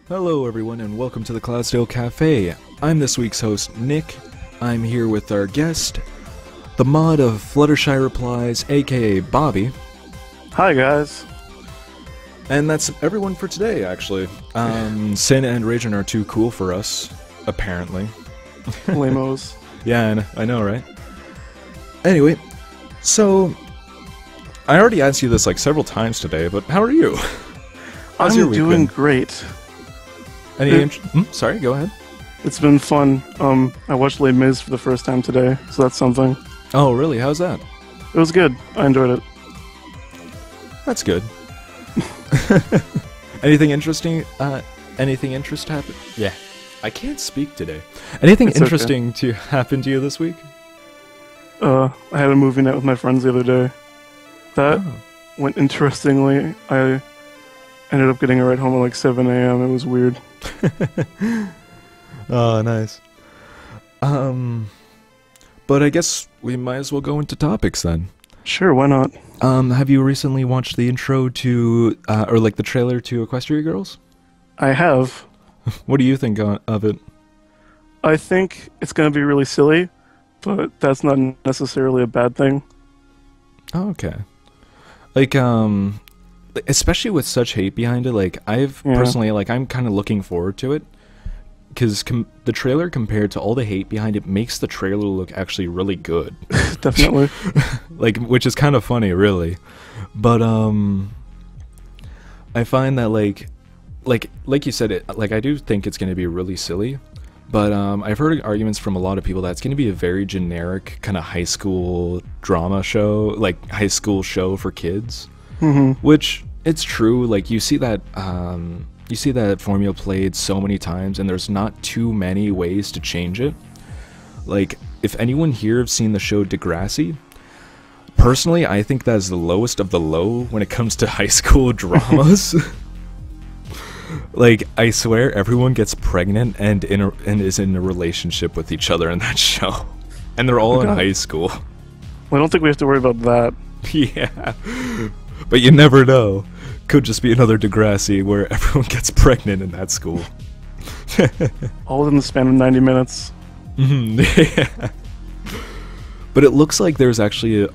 Hello everyone and welcome to the Cloudsdale Cafe. I'm this week's host, Nick. I'm here with our guest, the mod of FlutterShy Replies, aka Bobby. Hi guys. And that's everyone for today, actually. Sin and Ragin are too cool for us, apparently. Lamos. Yeah, I know, right? Anyway, so I already asked you this like several times today, but how are you? How's your week doing been? Great. Sorry, go ahead. It's been fun. I watched Les Mis for the first time today, so that's something. Oh, really? How's that? It was good. I enjoyed it. That's good. Anything interesting? Anything interest happen? Yeah, I can't speak today. Anything It's interesting to happen to you this week? I had a movie night with my friends the other day. That went interestingly. I ended up getting a ride home at like 7 a.m. It was weird. Oh, nice. But I guess we might as well go into topics then. Sure, why not? Have you recently watched the intro to, or like the trailer to Equestria Girls? I have. What do you think of it? I think it's going to be really silly, but that's not necessarily a bad thing. Oh, okay. Like, especially with such hate behind it, like, personally, like, I'm kind of looking forward to it. Because the trailer, compared to all the hate behind it, makes the trailer look actually really good. Definitely. Like, which is kind of funny, really. But, I find that, like you said, like, I do think it's going to be really silly. But, I've heard arguments from a lot of people that it's going to be a very generic kind of high school drama show, like, high school show for kids. Mm-hmm. Which, it's true, like, you see that formula played so many times, and there's not too many ways to change it. Like, if anyone here have seen the show Degrassi, personally, I think that is the lowest of the low when it comes to high school dramas. Like, I swear, everyone gets pregnant and is in a relationship with each other in that show. And they're all in high school. Well, I don't think we have to worry about that. Yeah. But you never know. Could just be another Degrassi where everyone gets pregnant in that school. All within the span of 90 minutes. Yeah. But it looks like there's actually,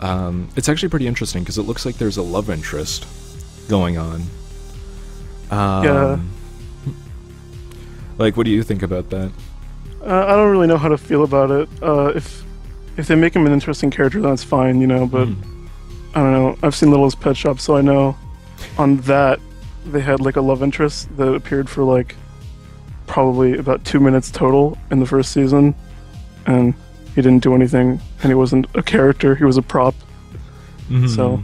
it's actually pretty interesting because it looks like there's a love interest going on. Yeah. Like, what do you think about that? I don't really know how to feel about it. If they make him an interesting character, that's fine, you know, but I don't know. I've seen Littlest Pet Shop, so I know on that they had like a love interest that appeared for like probably about 2 minutes total in the first season, and he didn't do anything, and he wasn't a character, he was a prop. So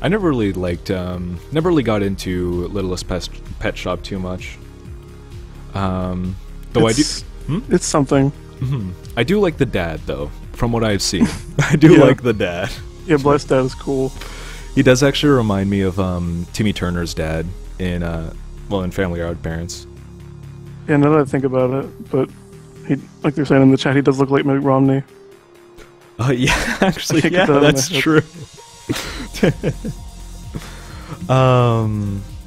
I never really liked, never really got into Littlest Pet Shop too much. Though it's something. I do like the dad, though, from what I've seen. I do like the dad. Yeah, Blessed Dad is cool. He does actually remind me of Timmy Turner's dad in in Family Odd Parents. Yeah, now that I think about it, but he, like they're saying in the chat, he does look like Mitt Romney. Yeah, actually, yeah, that that's true.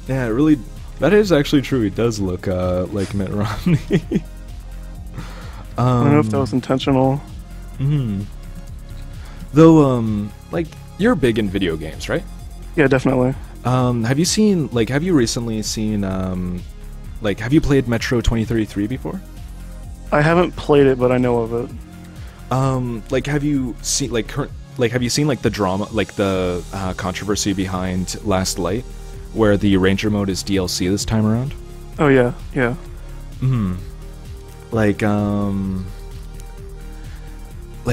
Yeah, really, that is actually true. He does look like Mitt Romney. I don't know if that was intentional. Though, like, you're big in video games, right? Yeah, definitely. Have you recently seen, like, have you played Metro 2033 before? I haven't played it, but I know of it. Like, have you seen, like, have you seen, like, the drama, like, the controversy behind Last Light, where the Ranger mode is DLC this time around? Oh, yeah, yeah. Like,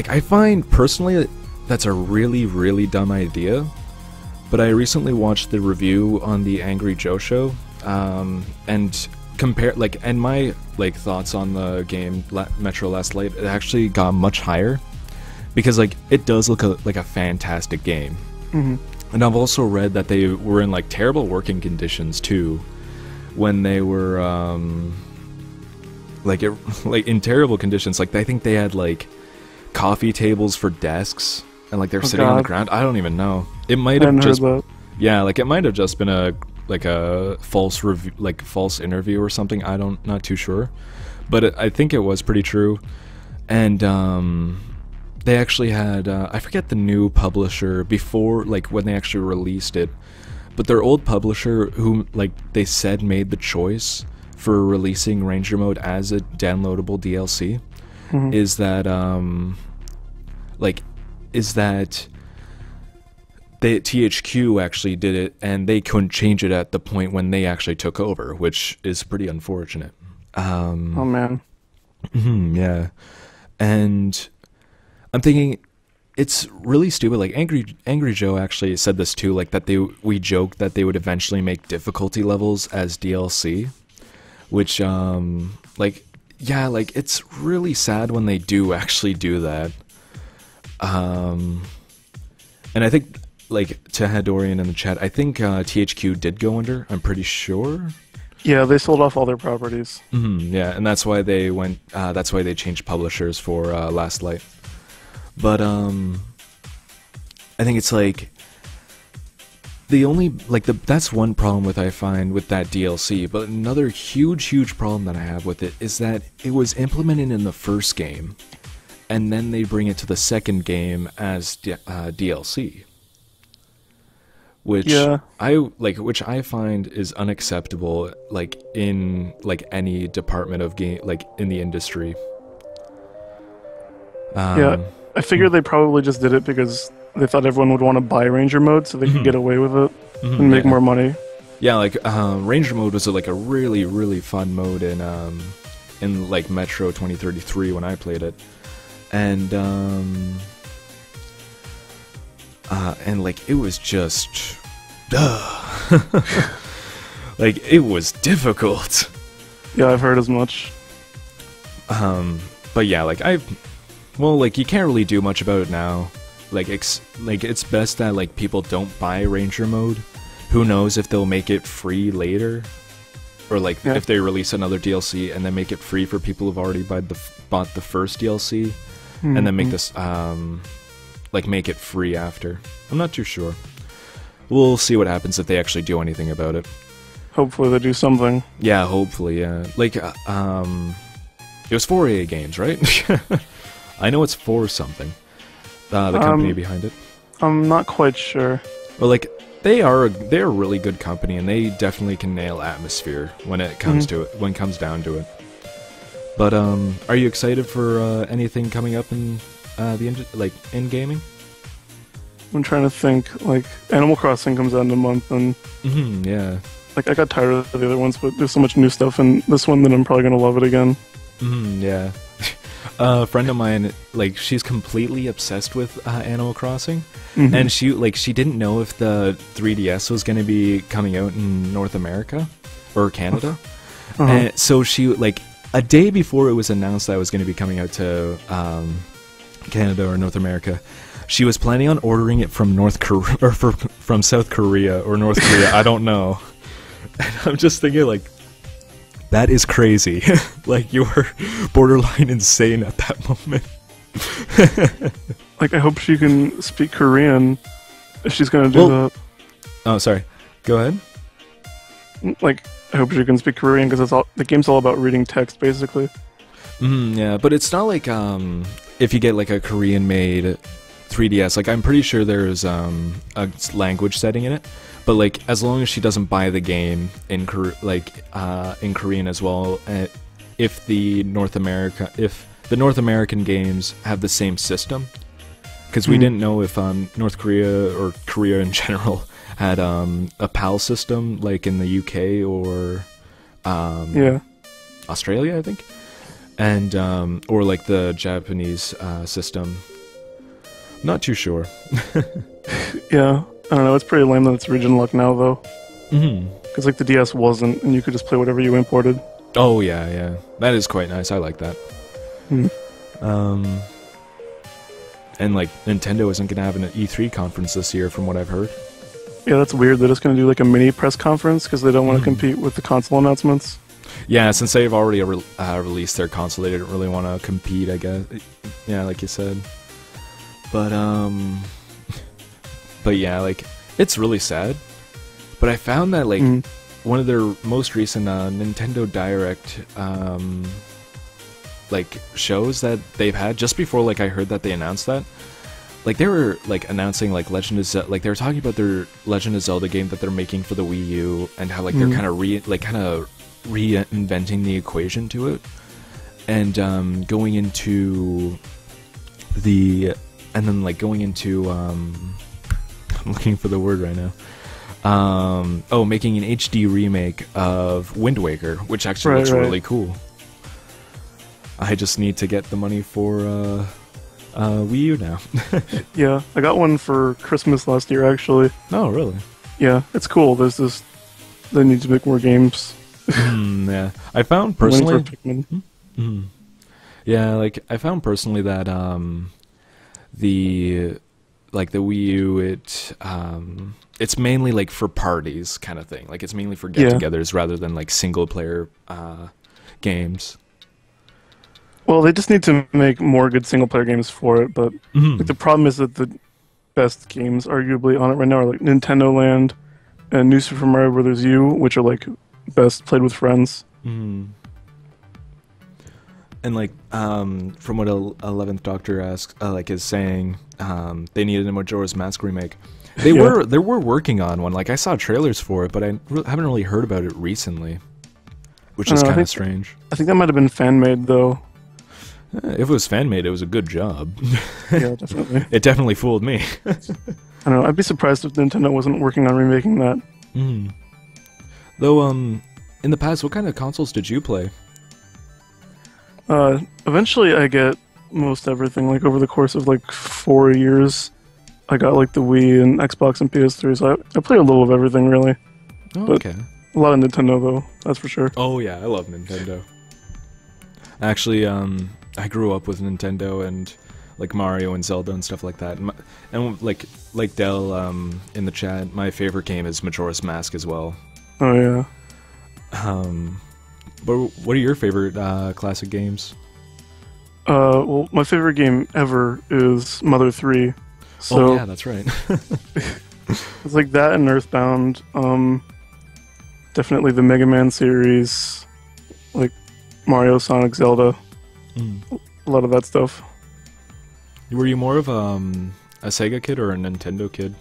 I find, personally, that's a really, really dumb idea, but I recently watched the review on the Angry Joe show, and my, like, thoughts on the game Metro Last Light, it actually got much higher, because, like, it does look like a fantastic game. And I've also read that they were in, like, terrible working conditions, too, when they were, like, in terrible conditions. Like, I think they had, like, coffee tables for desks, and, like, they're sitting on the ground. I don't even know. It might have just... Yeah, like, it might have just been a like a false review, like false interview or something. Not too sure, but I think it was pretty true. And they actually had I forget the new publisher before, like when they actually released it, but their old publisher, who like they said made the choice for releasing Ranger Mode as a downloadable DLC, is that THQ actually did it, and they couldn't change it at the point when they actually took over, which is pretty unfortunate. Oh man. Yeah, and I'm thinking it's really stupid. Like Angry Joe actually said this too. Like that we joked that they would eventually make difficulty levels as DLC, which like yeah, like it's really sad when they do actually do that. And I think, like, to Hadorian in the chat, I think THQ did go under. I'm pretty sure. Yeah, they sold off all their properties. Yeah, and that's why they went. That's why they changed publishers for Last Light. But I think it's like the only that's one problem I find with that DLC. But another huge problem that I have with it is that it was implemented in the first game, and then they bring it to the second game as DLC. Which which I find is unacceptable, like in like any department of game, like in the industry. Yeah, I figured they probably just did it because they thought everyone would want to buy Ranger Mode so they could get away with it and make more money. Yeah, like Ranger Mode was like a really fun mode in like Metro 2033 when I played it, and like it was just like it was difficult. Yeah, I've heard as much. But yeah, like like you can't really do much about it now. Like it's best that like people don't buy Ranger Mode. Who knows if they'll make it free later, or like if they release another DLC and then make it free for people who've already bought the first DLC, and then make this like make it free after. I'm not too sure. We'll see what happens if they actually do anything about it. Hopefully they do something. Yeah, hopefully, yeah. Like, it was 4A Games, right? I know it's for something. The company behind it. I'm not quite sure. Well, like, they're a really good company, and they definitely can nail atmosphere when it comes to it, when it comes down to it. But are you excited for anything coming up in in gaming? I'm trying to think. Like, Animal Crossing comes out in a month, and yeah. Like, I got tired of the other ones, but there's so much new stuff in this one that I'm probably gonna love it again. Yeah. A friend of mine, like, she's completely obsessed with Animal Crossing, and she didn't know if the 3DS was gonna be coming out in North America or Canada, and so she, like, a day before it was announced that it was gonna be coming out to Canada or North America, she was planning on ordering it from North Korea or from South Korea or North Korea. I don't know. And I'm just thinking, like, that is crazy. Like, you were borderline insane at that moment. Like, I hope she can speak Korean if she's gonna do that. Oh, sorry. Go ahead. Like, I hope she can speak Korean because the game's all about reading text, basically. Yeah, but it's not like if you get like a Korean-made 3DS, like I'm pretty sure there's a language setting in it, but like as long as she doesn't buy the game in in Korean as well, if the North American games have the same system, because we didn't know if North Korea or Korea in general had a PAL system like in the UK or Australia, I think, and or like the Japanese system. Not too sure. Yeah, I don't know. It's pretty lame that it's region locked now, though. Because like the DS wasn't, and you could just play whatever you imported. Oh yeah, that is quite nice. I like that. And like Nintendo isn't gonna have an E3 conference this year, from what I've heard. Yeah, that's weird. They're just gonna do like a mini press conference because they don't want to compete with the console announcements. Yeah, since they've already released their console, they didn't really want to compete, I guess. Yeah, like you said. But yeah, like, it's really sad. But I found that like one of their most recent Nintendo Direct like shows that they've had, just before like I heard that they announced that, like they were like announcing like Legend of Zelda, like they were talking about their Legend of Zelda game that they're making for the Wii U, and how like they're kind of reinventing the equation to it, and going into the, and then like going into I'm looking for the word right now. Making an HD remake of Wind Waker, which actually looks really cool. I just need to get the money for Wii U now. Yeah, I got one for Christmas last year, actually. Oh, really? Yeah, it's cool. There's this. They need to make more games. Yeah, I found personally. Yeah, like I found personally that the Wii U, it's mainly like for parties kind of thing. Like it's mainly for get-togethers rather than like single-player games. Well, they just need to make more good single-player games for it, but like, the problem is that the best games, arguably, on it right now are like Nintendo Land and New Super Mario Bros. U, which are like best played with friends. And like, from what 11th Doctor asks, is saying, they needed a Majora's Mask remake. They were working on one. Like I saw trailers for it, but I haven't really heard about it recently, which is kind of strange. I think that might have been fan made though. If it was fan made, it was a good job. Yeah, definitely. It definitely fooled me. I don't know. I'd be surprised if Nintendo wasn't working on remaking that. Though, in the past, what kind of consoles did you play? Eventually I get most everything. Like over the course of like 4 years, I got like the Wii and Xbox and PS3, so I play a little of everything really. Oh, but okay. A lot of Nintendo though, that's for sure. Oh yeah, I love Nintendo. Actually, I grew up with Nintendo and like Mario and Zelda and stuff like that. And like Dell in the chat, my favorite game is Majora's Mask as well. Oh yeah. But what are your favorite classic games? Well, my favorite game ever is Mother 3. So oh yeah, that's right. it's like that and Earthbound. Definitely the Mega Man series, like Mario, Sonic, Zelda. A lot of that stuff. Were you more of a Sega kid or a Nintendo kid?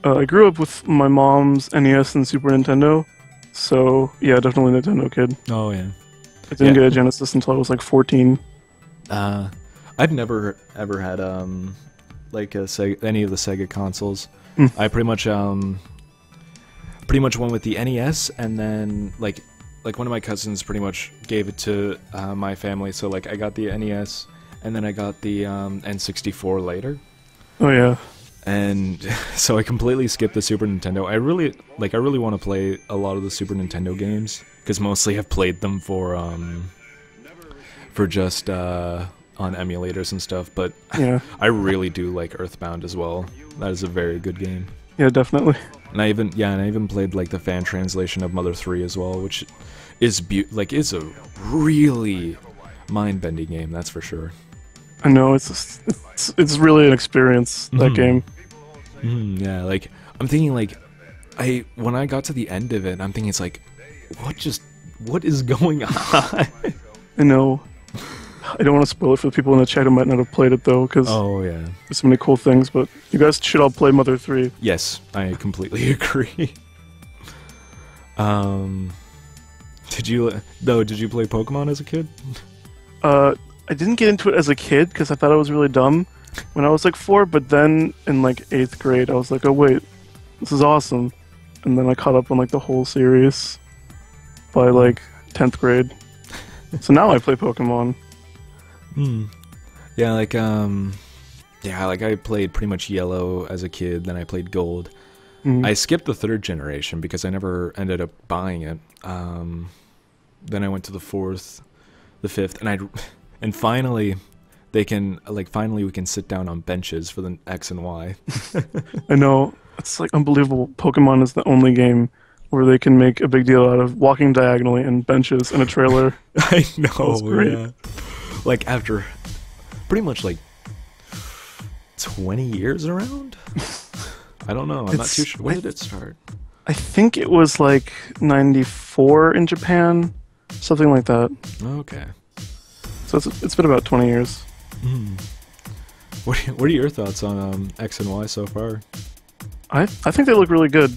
I grew up with my mom's NES and Super Nintendo, so yeah, definitely Nintendo kid. Oh yeah. I didn't get a Genesis until I was like 14. I've never ever had like a any of the Sega consoles. I pretty much went with the NES, and then like one of my cousins pretty much gave it to my family, so like I got the NES, and then I got the N64 later. Oh yeah. And so I completely skipped the Super Nintendo. I really want to play a lot of the Super Nintendo games, because mostly I've played them for just on emulators and stuff, but yeah. I really do like Earthbound as well. That is a very good game. Yeah, definitely. And I even played like the fan translation of Mother 3 as well, which is it's a really mind-bending game, that's for sure. I know, it's really an experience, that game. Yeah, like I'm thinking like when I got to the end of it, I'm thinking it's like what is going on? I know. I don't want to spoil it for the people in the chat who might not have played it though, because there's so many cool things. But you guys should all play Mother 3. Yes, I completely agree. Did you play Pokemon as a kid? I didn't get into it as a kid because I thought it was really dumb when I was like 4. But then in like 8th grade, I was like, oh wait, this is awesome. And then I caught up on like the whole series by like 10th grade. So now I play Pokemon. Yeah, like I played pretty much Yellow as a kid, then I played Gold. I skipped the 3rd generation because I never ended up buying it. Then I went to the 4th, the 5th, and finally we can sit down on benches for the X and Y. I know, it's like unbelievable. Pokemon is the only game where they can make a big deal out of walking diagonally and benches in a trailer. I know, That's great. Yeah. Like after pretty much like 20 years around? I don't know, I'm not too sure. When did it start? I think it was like 94 in Japan, something like that. Okay. So it's been about 20 years. What are your thoughts on X and Y so far? I think they look really good.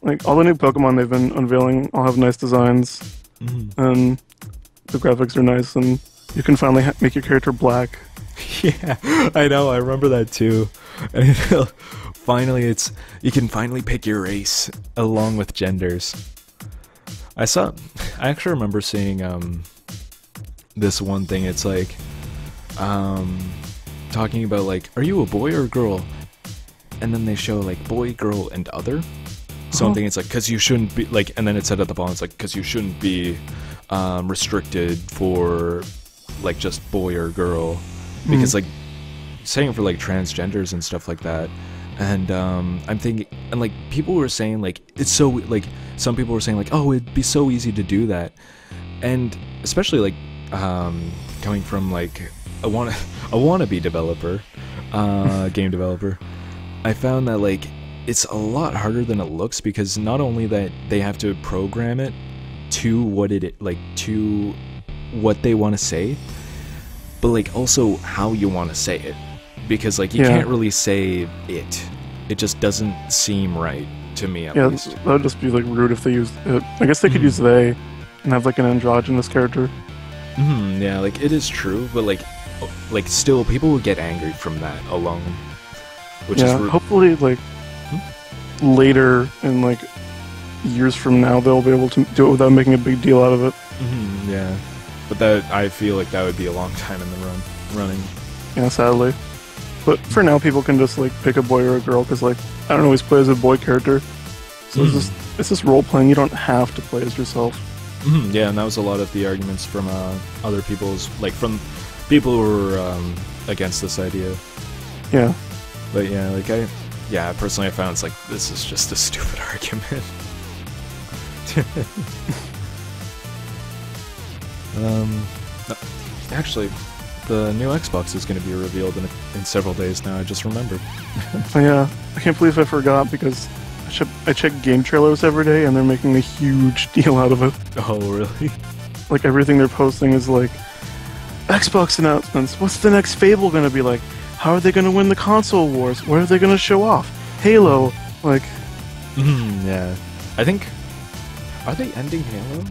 Like all the new Pokemon they've been unveiling all have nice designs, and the graphics are nice, and you can finally make your character black. Yeah, I know. I remember that too. And finally, you can finally pick your race along with genders. I actually remember seeing this one thing. It's like talking about like, are you a boy or a girl? And then they show like boy, girl, and other. Something. It's like because you shouldn't be like, and then it said at the bottom, it's like because you shouldn't be restricted for like just boy or girl, because like saying for like transgenders and stuff like that. And I'm thinking, and like people were saying like it's so like some people were saying like, oh, it'd be so easy to do that, and especially like coming from like a wannabe developer, game developer, I found that like it's a lot harder than it looks, because not only that they have to program it to what to what they want to say, but like also how you want to say it, because like you can't really say it just doesn't seem right to me at least. That would just be like rude if they used it. I guess they could use they and have like an androgynous character. Yeah, like it is true, but like still people would get angry from that alone, which is hopefully like later in like years from now they'll be able to do it without making a big deal out of it. Yeah, but that I feel like that would be a long time in the running. Yeah, sadly. But for now, people can just like pick a boy or a girl, because like I don't always play as a boy character, so it's just role playing. You don't have to play as yourself. Yeah, and that was a lot of the arguments from other people's, like from people who were against this idea. Yeah, but yeah, like personally I found it's like this is just a stupid argument. Actually, the new Xbox is going to be revealed in several days now. I just remembered. Oh, yeah, I can't believe I forgot, because I check game trailers every day, and they're making a huge deal out of it. Oh, really? Like everything they're posting is like Xbox announcements. What's the next Fable going to be like? How are they going to win the console wars? What are they going to show off? Halo, like. Yeah, I think. Are they ending Halo?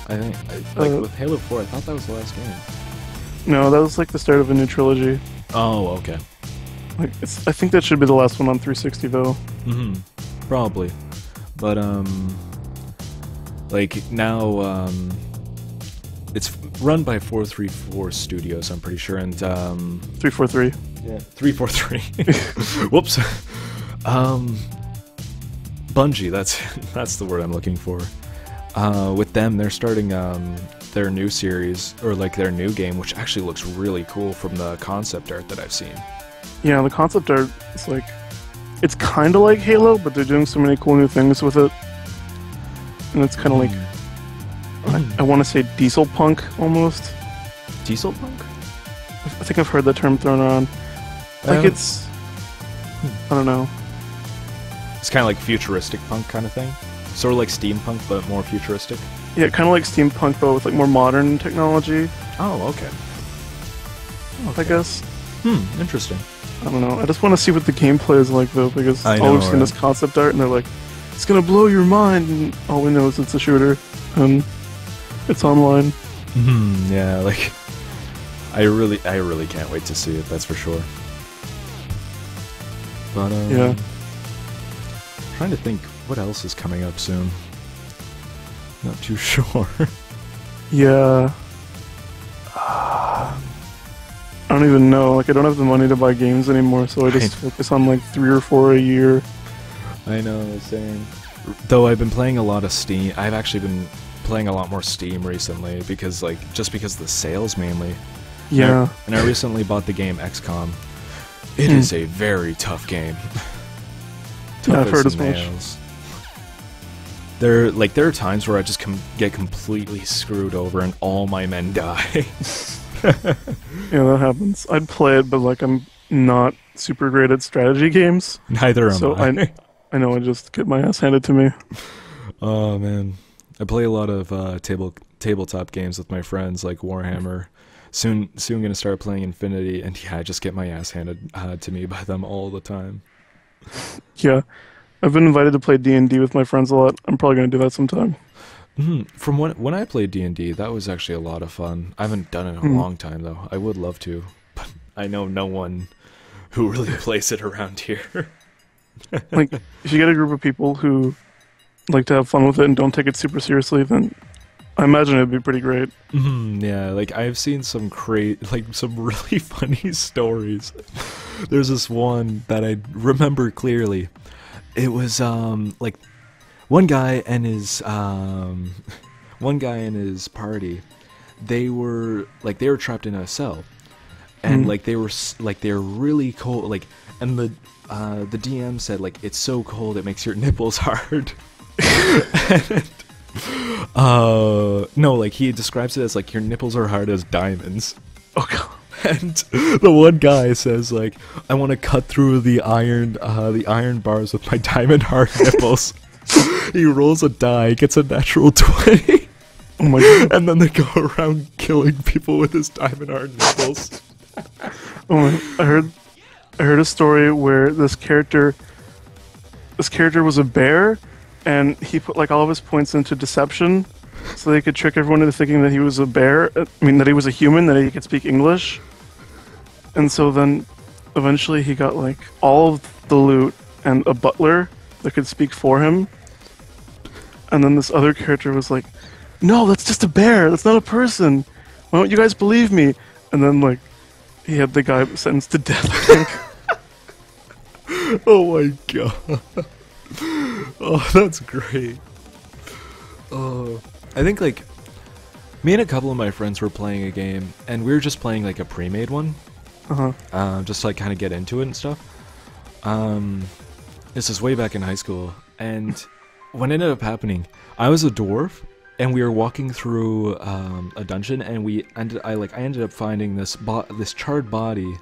I think with Halo 4, I thought that was the last game. No, that was like the start of a new trilogy. Oh, okay. Like I think that should be the last one on 360 though. Probably, but like now it's run by 434 Studios, I'm pretty sure, and 343. Yeah, 343. Whoops. Bungie, that's the word I'm looking for. With them, they're starting their new series, or like their new game, which actually looks really cool from the concept art that I've seen. Yeah, the concept art, it's kind of like Halo, but they're doing so many cool new things with it. And it's kind of like, I want to say diesel punk, almost. Diesel punk? I think I've heard that term thrown around. Like it's, I don't know. It's kind of like futuristic punk kind of thing? Sort of like steampunk, but more futuristic? Yeah, kind of like steampunk, but with like more modern technology. Oh, okay. I guess. Interesting. I don't know. I just want to see what the gameplay is like, though, because all we've seen is concept art, and they're like, it's gonna blow your mind, and all we know is it's a shooter, and it's online. Yeah, like, I really can't wait to see it, that's for sure. But, yeah. Trying to think what else is coming up soon. Not too sure. Yeah. I don't even know. Like, I don't have the money to buy games anymore, so I just focus on like 3 or 4 a year. I know, same. Though I've been playing a lot of Steam. I've actually been playing a lot more Steam recently, because like just because of the sales mainly. Yeah. And I recently bought the game XCOM. It is a very tough game. Yeah, I've heard as much. There are times where I just get completely screwed over and all my men die. Yeah, that happens. I'd play it, but like I'm not super great at strategy games. Neither am I. So I I know I just get my ass handed to me. Oh man, I play a lot of tabletop games with my friends, like Warhammer. Soon gonna start playing Infinity, and yeah, I just get my ass handed to me by them all the time. Yeah, I've been invited to play D&D with my friends a lot. I'm probably gonna do that sometime. From when I played D&D, that was actually a lot of fun. I haven't done it in a long time though. I would love to, but I know no one who really plays it around here. Like, if you get a group of people who like to have fun with it and don't take it super seriously, then I imagine it'd be pretty great. Yeah, like I've seen some some really funny stories. There's this one that I remember clearly. It was like one guy and his party. They were trapped in a cell, and they were really cold. Like, and the DM said like it's so cold it makes your nipples hard. No, like he describes it as like your nipples are hard as diamonds. Oh god. And the one guy says like, I want to cut through the iron bars with my diamond hard nipples. He rolls a die, gets a natural 20. Oh my god. And then they go around killing people with his diamond hard nipples. Oh my, I heard a story where this character was a bear, and he put like all of his points into deception, so they could trick everyone into thinking that he was a bear. I mean, that he was a human, that he could speak English. And so then, eventually, he got like all of the loot and a butler that could speak for him. And then this other character was like, "No, that's just a bear. That's not a person. Why don't you guys believe me?" And then like, he had the guy sentenced to death, I think. Oh my god. Oh, that's great. Oh, I think like me and a couple of my friends were playing a game, and we were just playing like a pre-made one, just to, like kind of get into it and stuff. This is way back in high school, and what ended up happening, I was a dwarf, and we were walking through a dungeon, and I ended up finding this charred body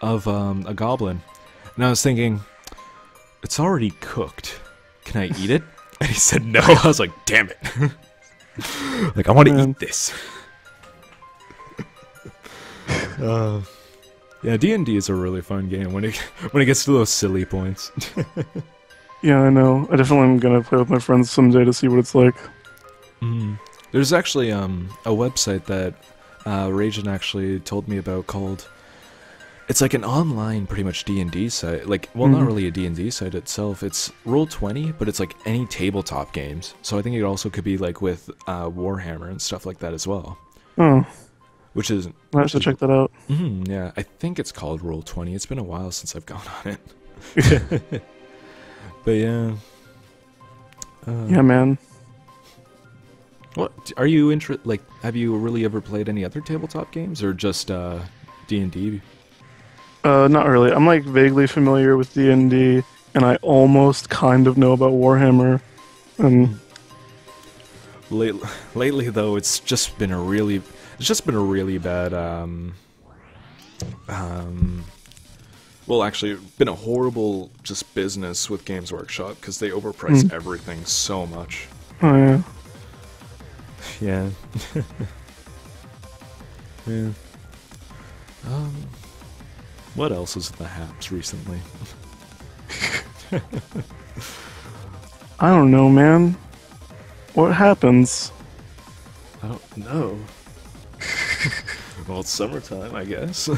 of a goblin, and I was thinking, it's already cooked. Can I eat it? And he said no. I was like, damn it. Like, I want to eat this. Yeah, D&D is a really fun game when it gets to those silly points. Yeah, I know. I definitely am gonna play with my friends someday to see what it's like. There's actually a website that Rajan actually told me about called... It's like an online, pretty much D&D site. Like, well, not really a D&D site itself. It's Roll20, but it's like any tabletop games. So I think it also could be like with Warhammer and stuff like that as well. Oh. Which is... I have to check that out. Yeah, I think it's called Roll20. It's been a while since I've gone on it. But yeah. Yeah, man. What are you like? Have you really ever played any other tabletop games, or just D&D? Not really. I'm like vaguely familiar with D&D, and I almost kind of know about Warhammer. And lately, though, it's just been a really bad. Well, actually, been a horrible just business with Games Workshop because they overprice everything so much. Oh yeah. Yeah. Yeah. What else is in the haps recently? I don't know, man. What happens? I don't know. Well, it's summertime, I guess.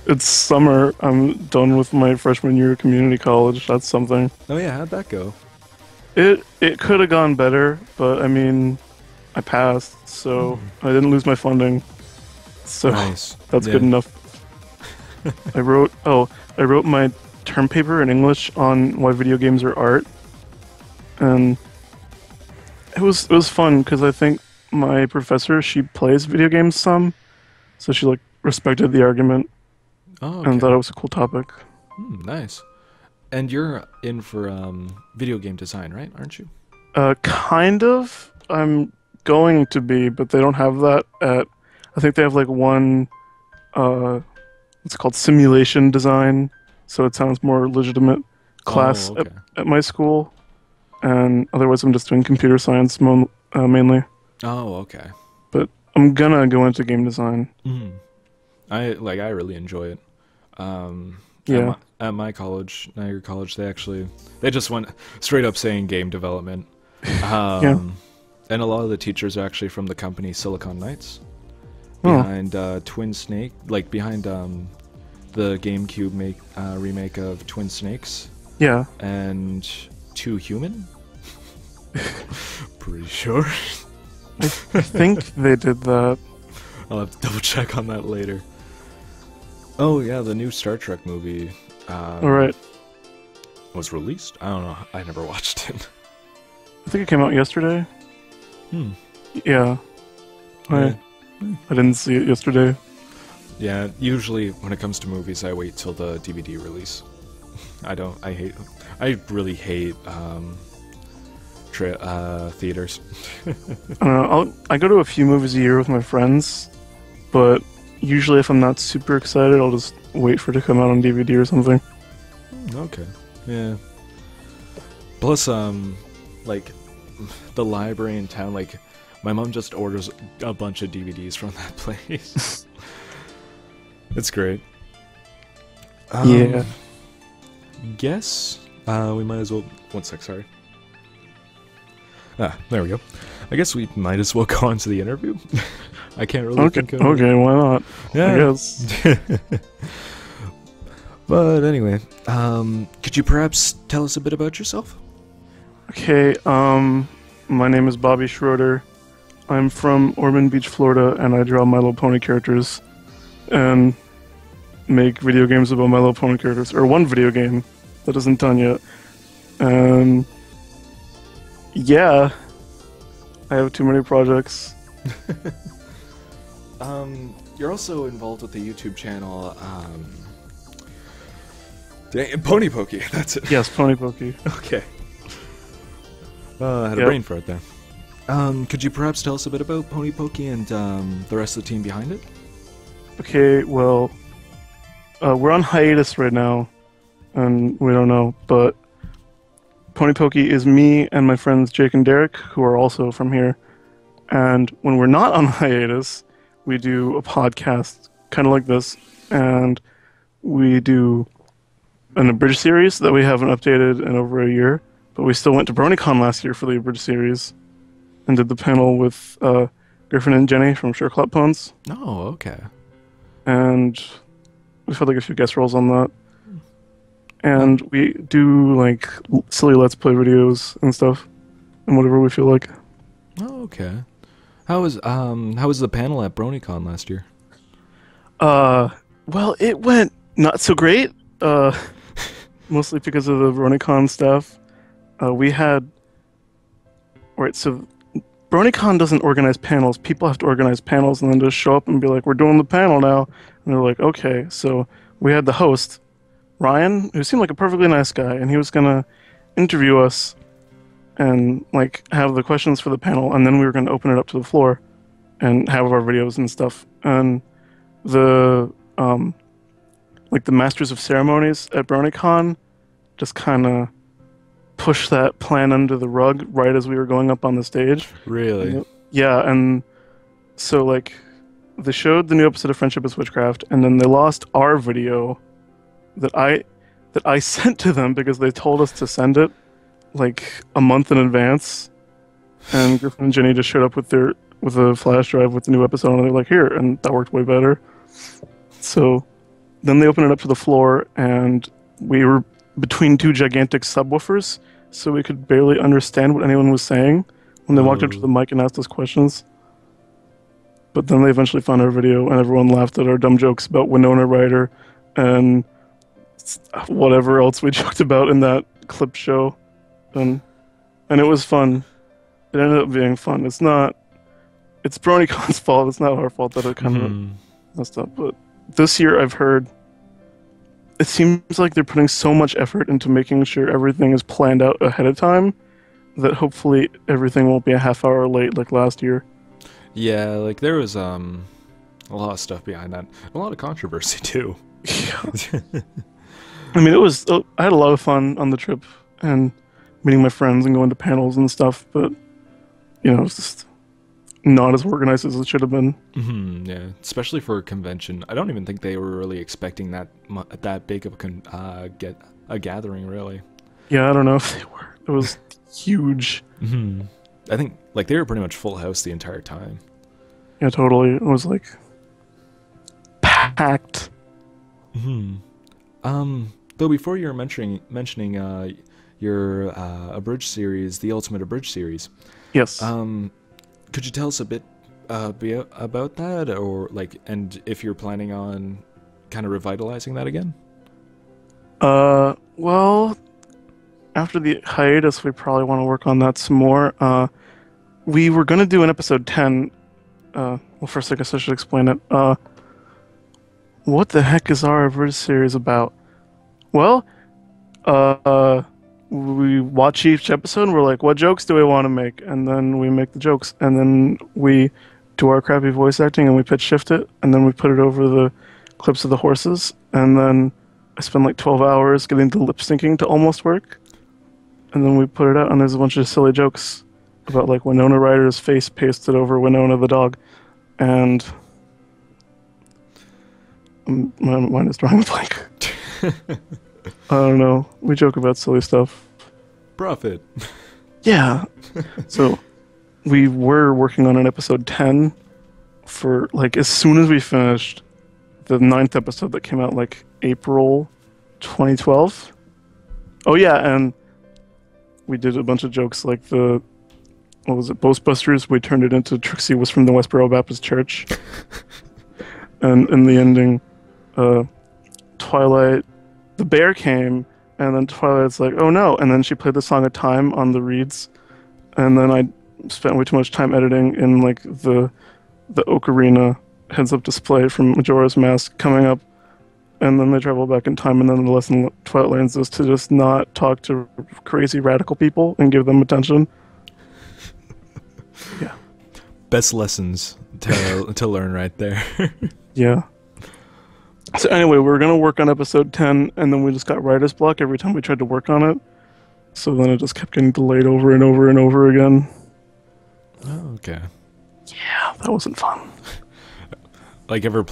It's summer. I'm done with my freshman year of community college. That's something. Oh yeah, how'd that go? It could have gone better, but I mean, I passed, so I didn't lose my funding. So nice. That's good enough. I wrote my term paper in English on why video games are art, and it was fun because I think my professor, she plays video games some, so she like respected the argument and thought it was a cool topic. Nice. And you're in for video game design, right? Aren't you? Kind of. I'm going to be, but they don't have that at. I think they have like one. It's called simulation design, so it sounds more legitimate. class Oh, okay. at my school, and otherwise I'm just doing computer science mainly. Oh, okay. But I'm gonna go into game design. Mhm. I really enjoy it. Yeah, At my college, Niagara College, they just went straight up saying game development. yeah. And a lot of the teachers are actually from the company Silicon Knights, Oh, behind Twin Snake, like behind the GameCube remake of Twin Snakes yeah. and Two Human. Pretty sure. I think they did that. I'll have to double check on that later. Oh yeah, the new Star Trek movie All right. was released. I don't know. I never watched it. I think it came out yesterday. Hmm. Yeah. Yeah. I didn't see it yesterday. Yeah, usually when it comes to movies, I wait till the DVD release. I really hate theaters. I don't know. I go to a few movies a year with my friends, but usually if I'm not super excited, I'll just wait for it to come out on DVD or something. Okay. Yeah. Plus, like, the library in town, like, my mom just orders a bunch of DVDs from that place. It's great. Yeah. Guess we might as well. One sec, sorry. There we go. I guess we might as well go on to the interview. I can't really think of. Okay, why not? Yeah. I guess. But anyway, could you perhaps tell us a bit about yourself? Okay, my name is Bobby Schroeder. I'm from Ormond Beach, Florida, and I draw My Little Pony characters and make video games about My Little Pony characters, or one video game that isn't done yet. And yeah, I have too many projects. You're also involved with the YouTube channel, Pony Pokey, that's it. Yes, Pony Pokey. Okay. I had a Yep. brain fart there. Could you perhaps tell us a bit about Pony Pokey and the rest of the team behind it? Okay, well, we're on hiatus right now, and we don't know, but Pony Pokey is me and my friends Jake and Derek, who are also from here. And when we're not on hiatus, we do a podcast kind of like this, and we do an abridged series that we haven't updated in over a year, but we still went to BronyCon last year for the abridged series and did the panel with Griffin and Jenny from Sure Clap Puns, Oh, okay. and we've had like a few guest roles on that. And we do like silly Let's Play videos and stuff, and whatever we feel like. Oh, okay. How was the panel at BronyCon last year? Well, it went not so great. Mostly because of the BronyCon staff. We had... Alright, so BronyCon doesn't organize panels. People have to organize panels and then just show up and be like, we're doing the panel now. And they're like, okay. So we had the host, Ryan, who seemed like a perfectly nice guy, and he was gonna interview us and like have the questions for the panel, and then we were gonna open it up to the floor and have our videos and stuff. And the like the Masters of Ceremonies at BronyCon just kind of pushed that plan under the rug right as we were going up on the stage. Really? Yeah, and so like they showed the new episode of Friendship is Witchcraft, and then they lost our video that I sent to them because they told us to send it like a month in advance. And Griffin and Jenny just showed up with a flash drive with the new episode, and they're like, here, and that worked way better. So then they opened it up to the floor, and we were between two gigantic subwoofers, so we could barely understand what anyone was saying when they walked up to the mic and asked us questions. But then they eventually found our video, and everyone laughed at our dumb jokes about Winona Ryder and whatever else we joked about in that clip show. And it was fun. It ended up being fun. It's BronyCon's fault. It's not our fault that it kind of messed up. But this year I've heard it seems like they're putting so much effort into making sure everything is planned out ahead of time that hopefully everything won't be a half hour late like last year. Yeah, like there was a lot of stuff behind that. A lot of controversy too. Yeah. I mean, it was. I had a lot of fun on the trip and meeting my friends and going to panels and stuff. But it's just not as organized as it should have been. Yeah, especially for a convention. I don't even think they were really expecting that big of a gathering, really. Yeah, I don't know if they were. It was huge. I think like they were pretty much full house the entire time. Yeah, totally. It was like packed. Though before you were mentioning your abridged series, the Ultimate Abridged series. Yes. Could you tell us a bit about that, or like, and if you're planning on kind of revitalizing that again? Well, after the hiatus, we probably want to work on that some more. We were gonna do an episode 10. Well, first I guess I should explain it. What the heck is our abridged series about? Well, we watch each episode and we're like, what jokes do we want to make? And then we make the jokes, and then we do our crappy voice acting and we pitch shift it, and then we put it over the clips of the horses, and then I spend like 12 hours getting the lip syncing to almost work, and then we put it out, and there's a bunch of silly jokes about like Winona Ryder's face pasted over Winona the dog, and my mind is drawing a blank. I don't know. We joke about silly stuff. Profit. Yeah. So we were working on an episode 10 for like as soon as we finished the 9th episode that came out like April 2012. Oh yeah, and we did a bunch of jokes like what was it, Ghostbusters? We turned it into Trixie was from the Westboro Baptist Church. And in the ending, Twilight, the bear came, and then Twilight's like, oh no, and then she played the song of Time on the reeds, and then I spent way too much time editing in like the ocarina heads-up display from Majora's Mask coming up, and then they travel back in time, and then the lesson Twilight learns is to just not talk to crazy radical people and give them attention. Yeah. Best lessons to learn right there. Yeah. So anyway, we were going to work on episode 10, and then we just got writer's block every time we tried to work on it. So then it just kept getting delayed over and over and over again. Oh, okay. Yeah, that wasn't fun. Like, ever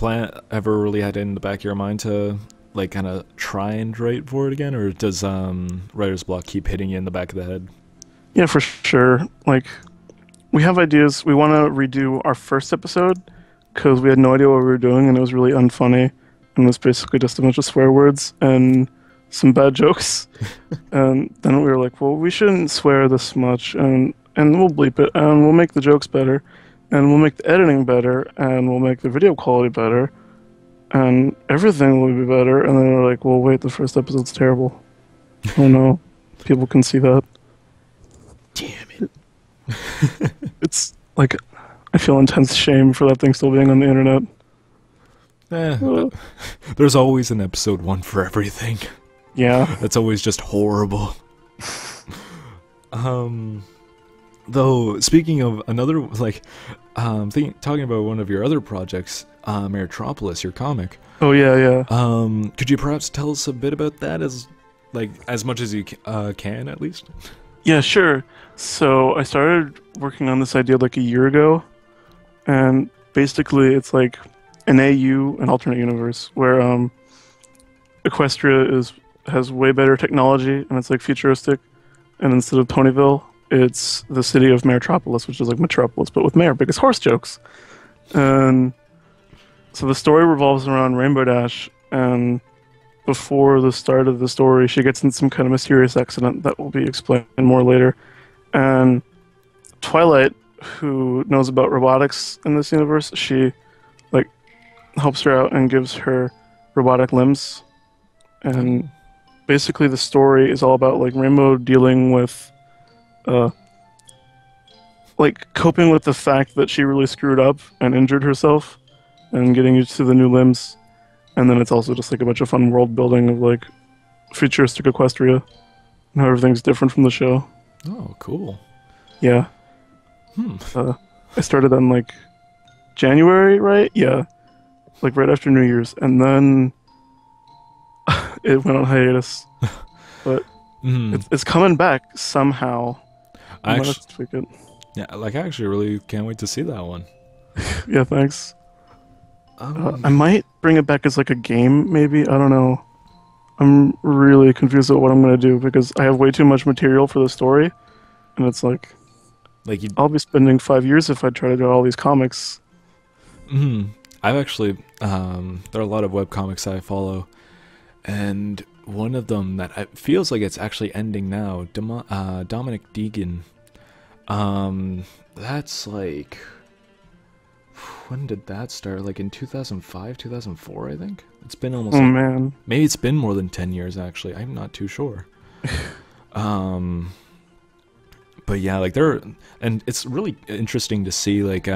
really had it in the back of your mind to, like, kind of try and write for it again? Or does writer's block keep hitting you in the back of the head? Yeah, for sure. Like, we have ideas. We want to redo our first episode because we had no idea what we were doing, and it was really unfunny. And it was basically just a bunch of swear words and some bad jokes. And then we were like, well, we shouldn't swear this much, and we'll bleep it, and we'll make the jokes better, and we'll make the editing better, and we'll make the video quality better, and everything will be better. And then we're like, well, wait, the first episode's terrible. Oh no, people can see that. Damn it. It's like, I feel intense shame for that thing still being on the internet. There's always an episode 1 for everything. Yeah. That's always just horrible. Though, speaking of another, like, talking about one of your other projects, Aerotropolis, your comic. Oh, yeah. Could you perhaps tell us a bit about that, as much as you can, at least? Yeah, sure. So I started working on this idea like a year ago, and basically it's like an AU, an alternate universe, where Equestria has way better technology, and it's like futuristic, and instead of Ponyville, it's the city of Aerotropolis, which is like Metropolis, but with mayor, biggest horse jokes. And so the story revolves around Rainbow Dash, and before the start of the story, she gets in some kind of mysterious accident that will be explained more later. And Twilight, who knows about robotics in this universe, she like helps her out and gives her robotic limbs. And basically the story is all about like Rainbow dealing with like coping with the fact that she really screwed up and injured herself and getting used to the new limbs. And then it's also just like a bunch of fun world building of like futuristic Equestria and how everything's different from the show. Oh, cool. Yeah. I started on like January, right? Yeah. Like right after New Year's. And then it went on hiatus, but Mhm. it's coming back somehow. I I might actually, have to tweak it. yeah, like I actually really can't wait to see that one. Yeah, thanks. I Um, might bring it back as like a game, maybe. I don't know. I'm really confused about what I'm gonna do because I have way too much material for the story, and it's like like you, I'll be spending 5 years if I try to do all these comics. I've actually, there are a lot of webcomics I follow, and one of them that feels like it's actually ending now, Dominic Deegan. That's like, when did that start? Like in 2005, 2004, I think? It's been almost Oh like, man. maybe it's been more than 10 years actually. I'm not too sure. um, but yeah, like and it's really interesting to see like,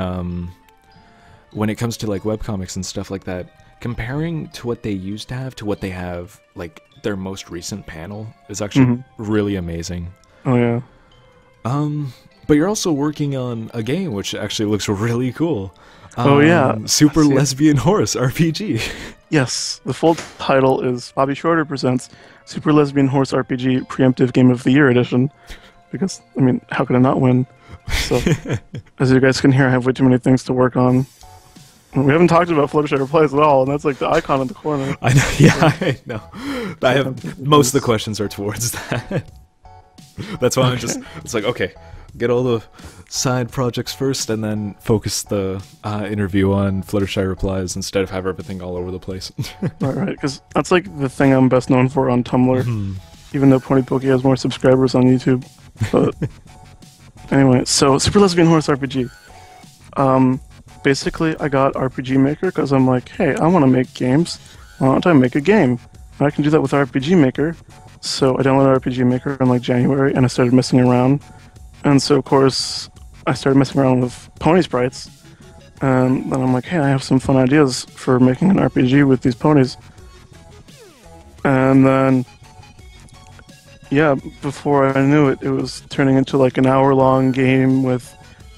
when it comes to like webcomics and stuff like that, comparing to what they used to have to what they have, like their most recent panel is actually really amazing. Oh yeah. But you're also working on a game which actually looks really cool. Oh yeah. Super See it. Lesbian Horse RPG. Yes. The full title is Bobby Schroeder presents Super Lesbian Horse RPG Preemptive Game of the Year Edition. Because I mean, how could I not win? So, as you guys can hear, I have way too many things to work on. We haven't talked about FlutterShy Replies at all, and that's like the icon in the corner. I know, yeah, I know. I have most of the questions are towards that. That's why I'm just, it's like, okay, get all the side projects first and then focus the interview on Fluttershy Replies instead of have everything all over the place. Right, because that's like the thing I'm best known for on Tumblr, even though Pony Pokey has more subscribers on YouTube. But anyway, so Super Lesbian Horse RPG. Basically, I got RPG Maker because I'm like, hey, I want to make games. Why don't I make a game? And I can do that with RPG Maker. So I downloaded RPG Maker in like January, and I started messing around. And so, of course, I started messing around with pony sprites. And then I'm like, hey, I have some fun ideas for making an RPG with these ponies. And then, yeah, before I knew it, it was turning into like an hour-long game with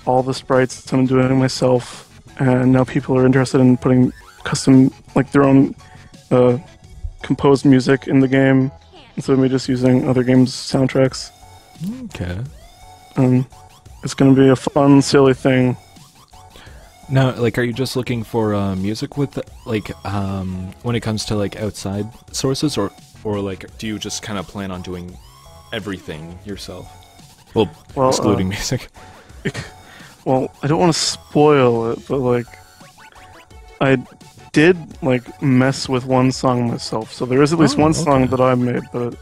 all the sprites that I'm doing myself. And now people are interested in putting custom, like their own composed music in the game instead of me just using other games' soundtracks. Okay. It's going to be a fun, silly thing. Now, like, are you just looking for music with, like, when it comes to, like, outside sources, or like, do you just kind of plan on doing everything yourself? Well, excluding music. Well, I don't want to spoil it, but, like, I did, like, mess with one song myself, so there is at least one song that I made, but,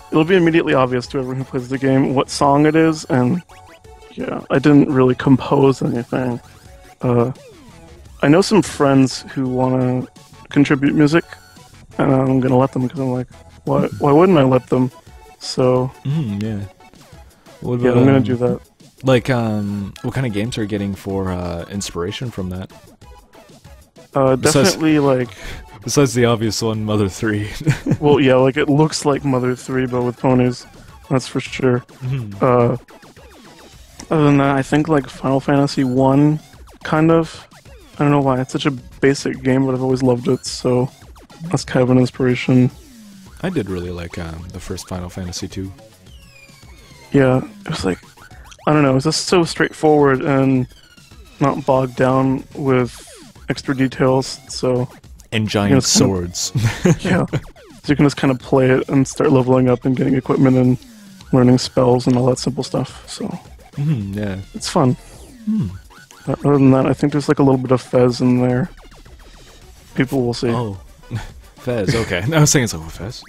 it'll be immediately obvious to everyone who plays the game what song it is, and yeah, I didn't really compose anything. I know some friends who want to contribute music, and I'm gonna let them because I'm like, why wouldn't I let them? So Yeah. What yeah, about, I'm gonna do that. Like, what kind of games are you getting for inspiration from that? Definitely like. Besides the obvious one, Mother 3. Well, yeah, like it looks like Mother 3, but with ponies. That's for sure. Other than that, I think like Final Fantasy 1, kind of. I don't know why. It's such a basic game, but I've always loved it, so that's kind of an inspiration. I did really like the first Final Fantasy 2. Yeah, it was like, I don't know, it was just so straightforward and not bogged down with extra details, so... And giant swords. Yeah, so you can just kind of play it and start leveling up and getting equipment and learning spells and all that simple stuff, so... Yeah. It's fun. Other than that, I think there's like a little bit of Fez in there. People will see. Oh. Fez, okay. I was saying it's like, Fez?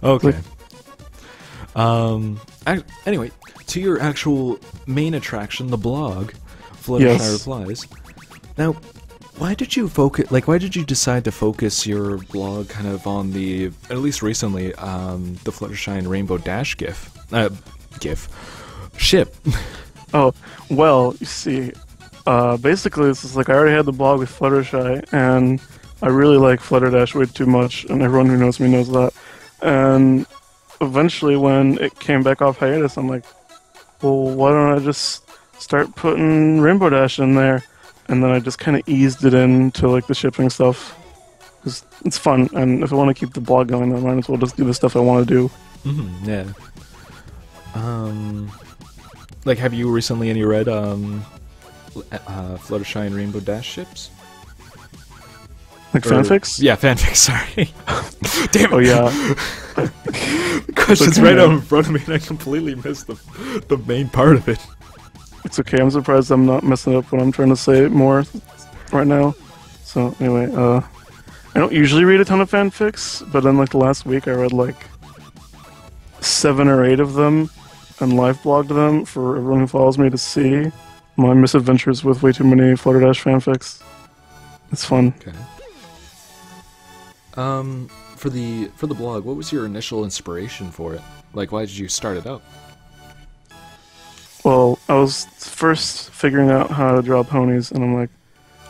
Okay. Anyway, to your actual main attraction, the blog, FlutterShy Replies. Now, why did you decide to focus your blog kind of on the, at least recently, the Fluttershy and Rainbow Dash ship? Oh, well, you see, basically this is like I already had the blog with Fluttershy, and I really like Flutterdash way too much, and everyone who knows me knows that. And eventually when it came back off hiatus, I'm like, well, why don't I just start putting Rainbow Dash in there? And then I just kind of eased it into like the shipping stuff. because it's fun, and if I want to keep the blog going, I might as well just do the stuff I want to do. Yeah. Like, have you recently read Fluttershy and Rainbow Dash ships? Like fanfics? Yeah, fanfics, sorry. Damn it. Oh, yeah. The question's right out in front of me, and I completely missed the main part of it. It's okay, I'm surprised I'm not messing up when I'm trying to say more right now. So, anyway, I don't usually read a ton of fanfics, but then, like, the last week I read, like, 7 or 8 of them, and live blogged them for everyone who follows me to see my misadventures with way too many Flutter Dash fanfics. It's fun. Okay. For the blog, what was your initial inspiration for it? Like, why did you start it up? Well, I was first figuring out how to draw ponies, and I'm like,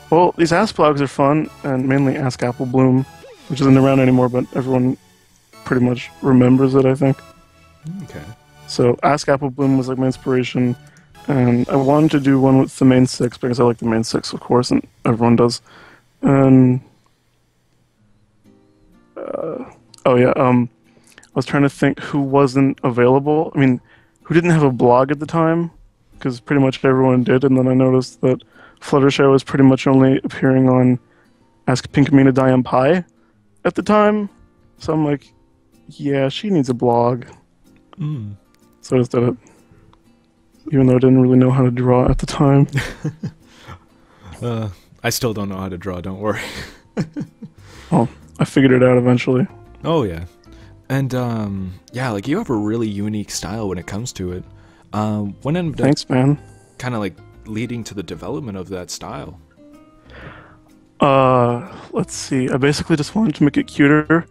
well, these Ask blogs are fun, and mainly Ask Apple Bloom, which isn't around anymore, but everyone pretty much remembers it, I think. Okay. So Ask Apple Bloom was like my inspiration, and I wanted to do one with the main 6 because I like the main 6, of course, and everyone does. And I was trying to think who wasn't available. I mean, who didn't have a blog at the time, because pretty much everyone did. And then I noticed that Fluttershy was pretty much only appearing on Ask Pinkamena Diam Pie at the time. So I'm like, yeah, she needs a blog. So I just did it. Even though I didn't really know how to draw at the time. I still don't know how to draw, don't worry. Well, I figured it out eventually. Oh, yeah. And, yeah, like, you have a really unique style when it comes to it. When ended up Thanks, man. kind of, like, leading to the development of that style? Let's see. I basically just wanted to make it cuter,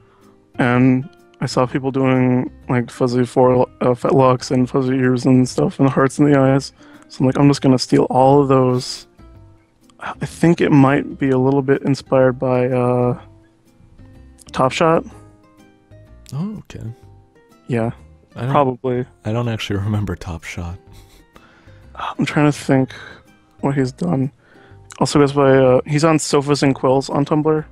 and I saw people doing, like, fuzzy fetlocks and fuzzy ears and stuff, and hearts in the eyes. So I'm like, I'm just gonna steal all of those. I think it might be a little bit inspired by, Top Shot. Oh, okay. Yeah, probably. I don't actually remember Top Shot. I'm trying to think what he's done. Also goes by, he's on Sofas and Quills on Tumblr.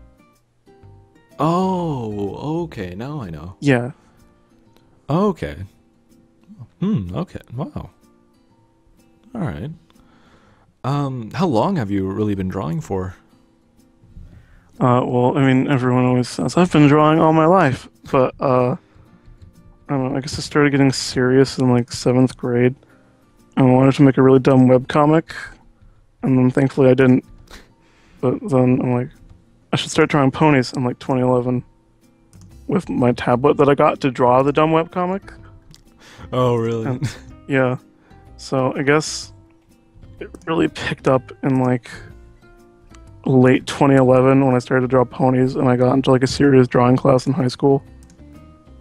Oh, okay, now I know. Yeah. Okay. Okay, wow. Alright. How long have you really been drawing for? Well, I mean, everyone always says, I've been drawing all my life, but, I don't know, I guess I started getting serious in, like, 7th grade, and I wanted to make a really dumb webcomic, and then thankfully I didn't, but then I'm like, I should start drawing ponies in, like, 2011, with my tablet that I got to draw the dumb webcomic. Oh, really? And, yeah, so I guess it really picked up in, like, late 2011 when I started to draw ponies, and I got into, like, a serious drawing class in high school.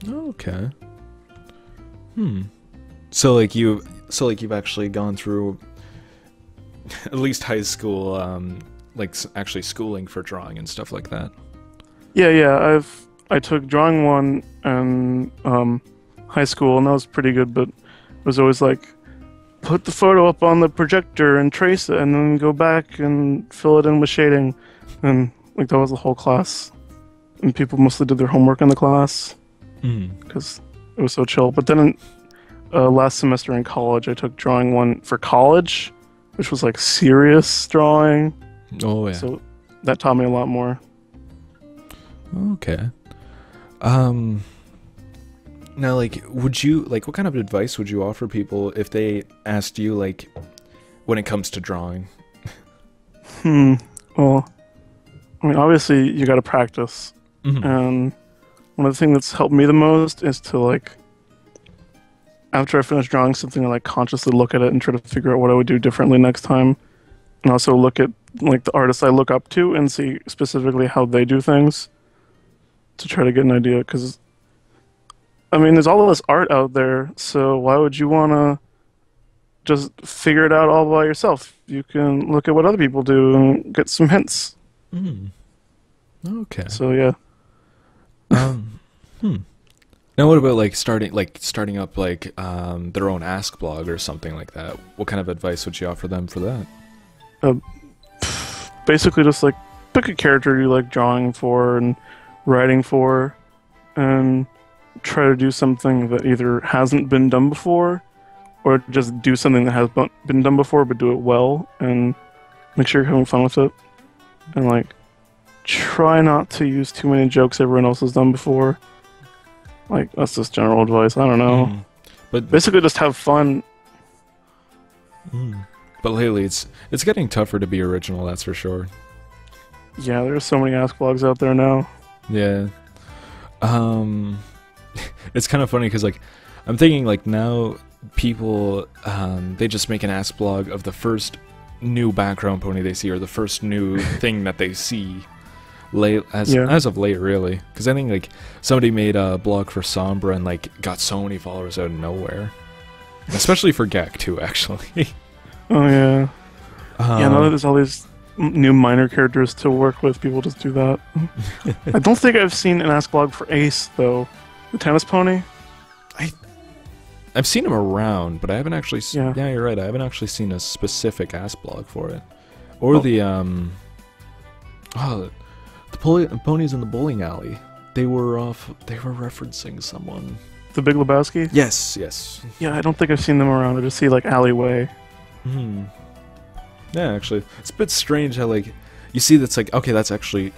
Okay. So like you've actually gone through at least high school, like actually schooling for drawing and stuff like that. Yeah. I took drawing 1 in high school, and that was pretty good. But it was always like, put the photo up on the projector and trace it, and then go back and fill it in with shading, and like that was the whole class. And people mostly did their homework in the class because it was so chill. But then last semester in college, I took drawing 1 for college, which was like serious drawing. Oh yeah. So that taught me a lot more. Okay. Now, like, what kind of advice would you offer people if they asked you, like, when it comes to drawing? Well, I mean, obviously you got to practice, and one of the things that's helped me the most is to, like, after I finish drawing something, I, like, consciously look at it and try to figure out what I would do differently next time, and also look at, like, the artists I look up to and see specifically how they do things to try to get an idea, because I mean, there's all of this art out there, so why would you want to just figure it out all by yourself? You can look at what other people do and get some hints. Okay. So, yeah. Now, what about, like, starting up, like, their own Ask blog or something like that? What kind of advice would you offer them for that? Basically just, like, pick a character you like drawing for and writing for, and try to do something that either hasn't been done before, or just do something that has been done before but do it well, and make sure you're having fun with it. And like, try not to use too many jokes everyone else has done before. Like, that's just general advice. I don't know. But basically, just have fun. But lately, it's getting tougher to be original. That's for sure. Yeah, there's so many ask blogs out there now. Yeah. It's kind of funny because like, I'm thinking like now people they just make an ask blog of the first new background pony they see or the first new thing that they see. As of late, really, because I think like somebody made a blog for Sombra and like got so many followers out of nowhere, especially for Gak too, actually. Oh yeah, yeah. Now that there's all these new minor characters to work with, people just do that. I don't think I've seen an ask blog for Ace though, the tennis pony. I've seen him around, but I haven't actually. Yeah, you're right. I haven't actually seen a specific ask blog for it, or the the ponies in the bowling alley. They were referencing someone. The Big Lebowski? Yes, yes. Yeah, I don't think I've seen them around. I just see like alleyway. Yeah, actually, it's a bit strange how like you see that's like okay, that's actually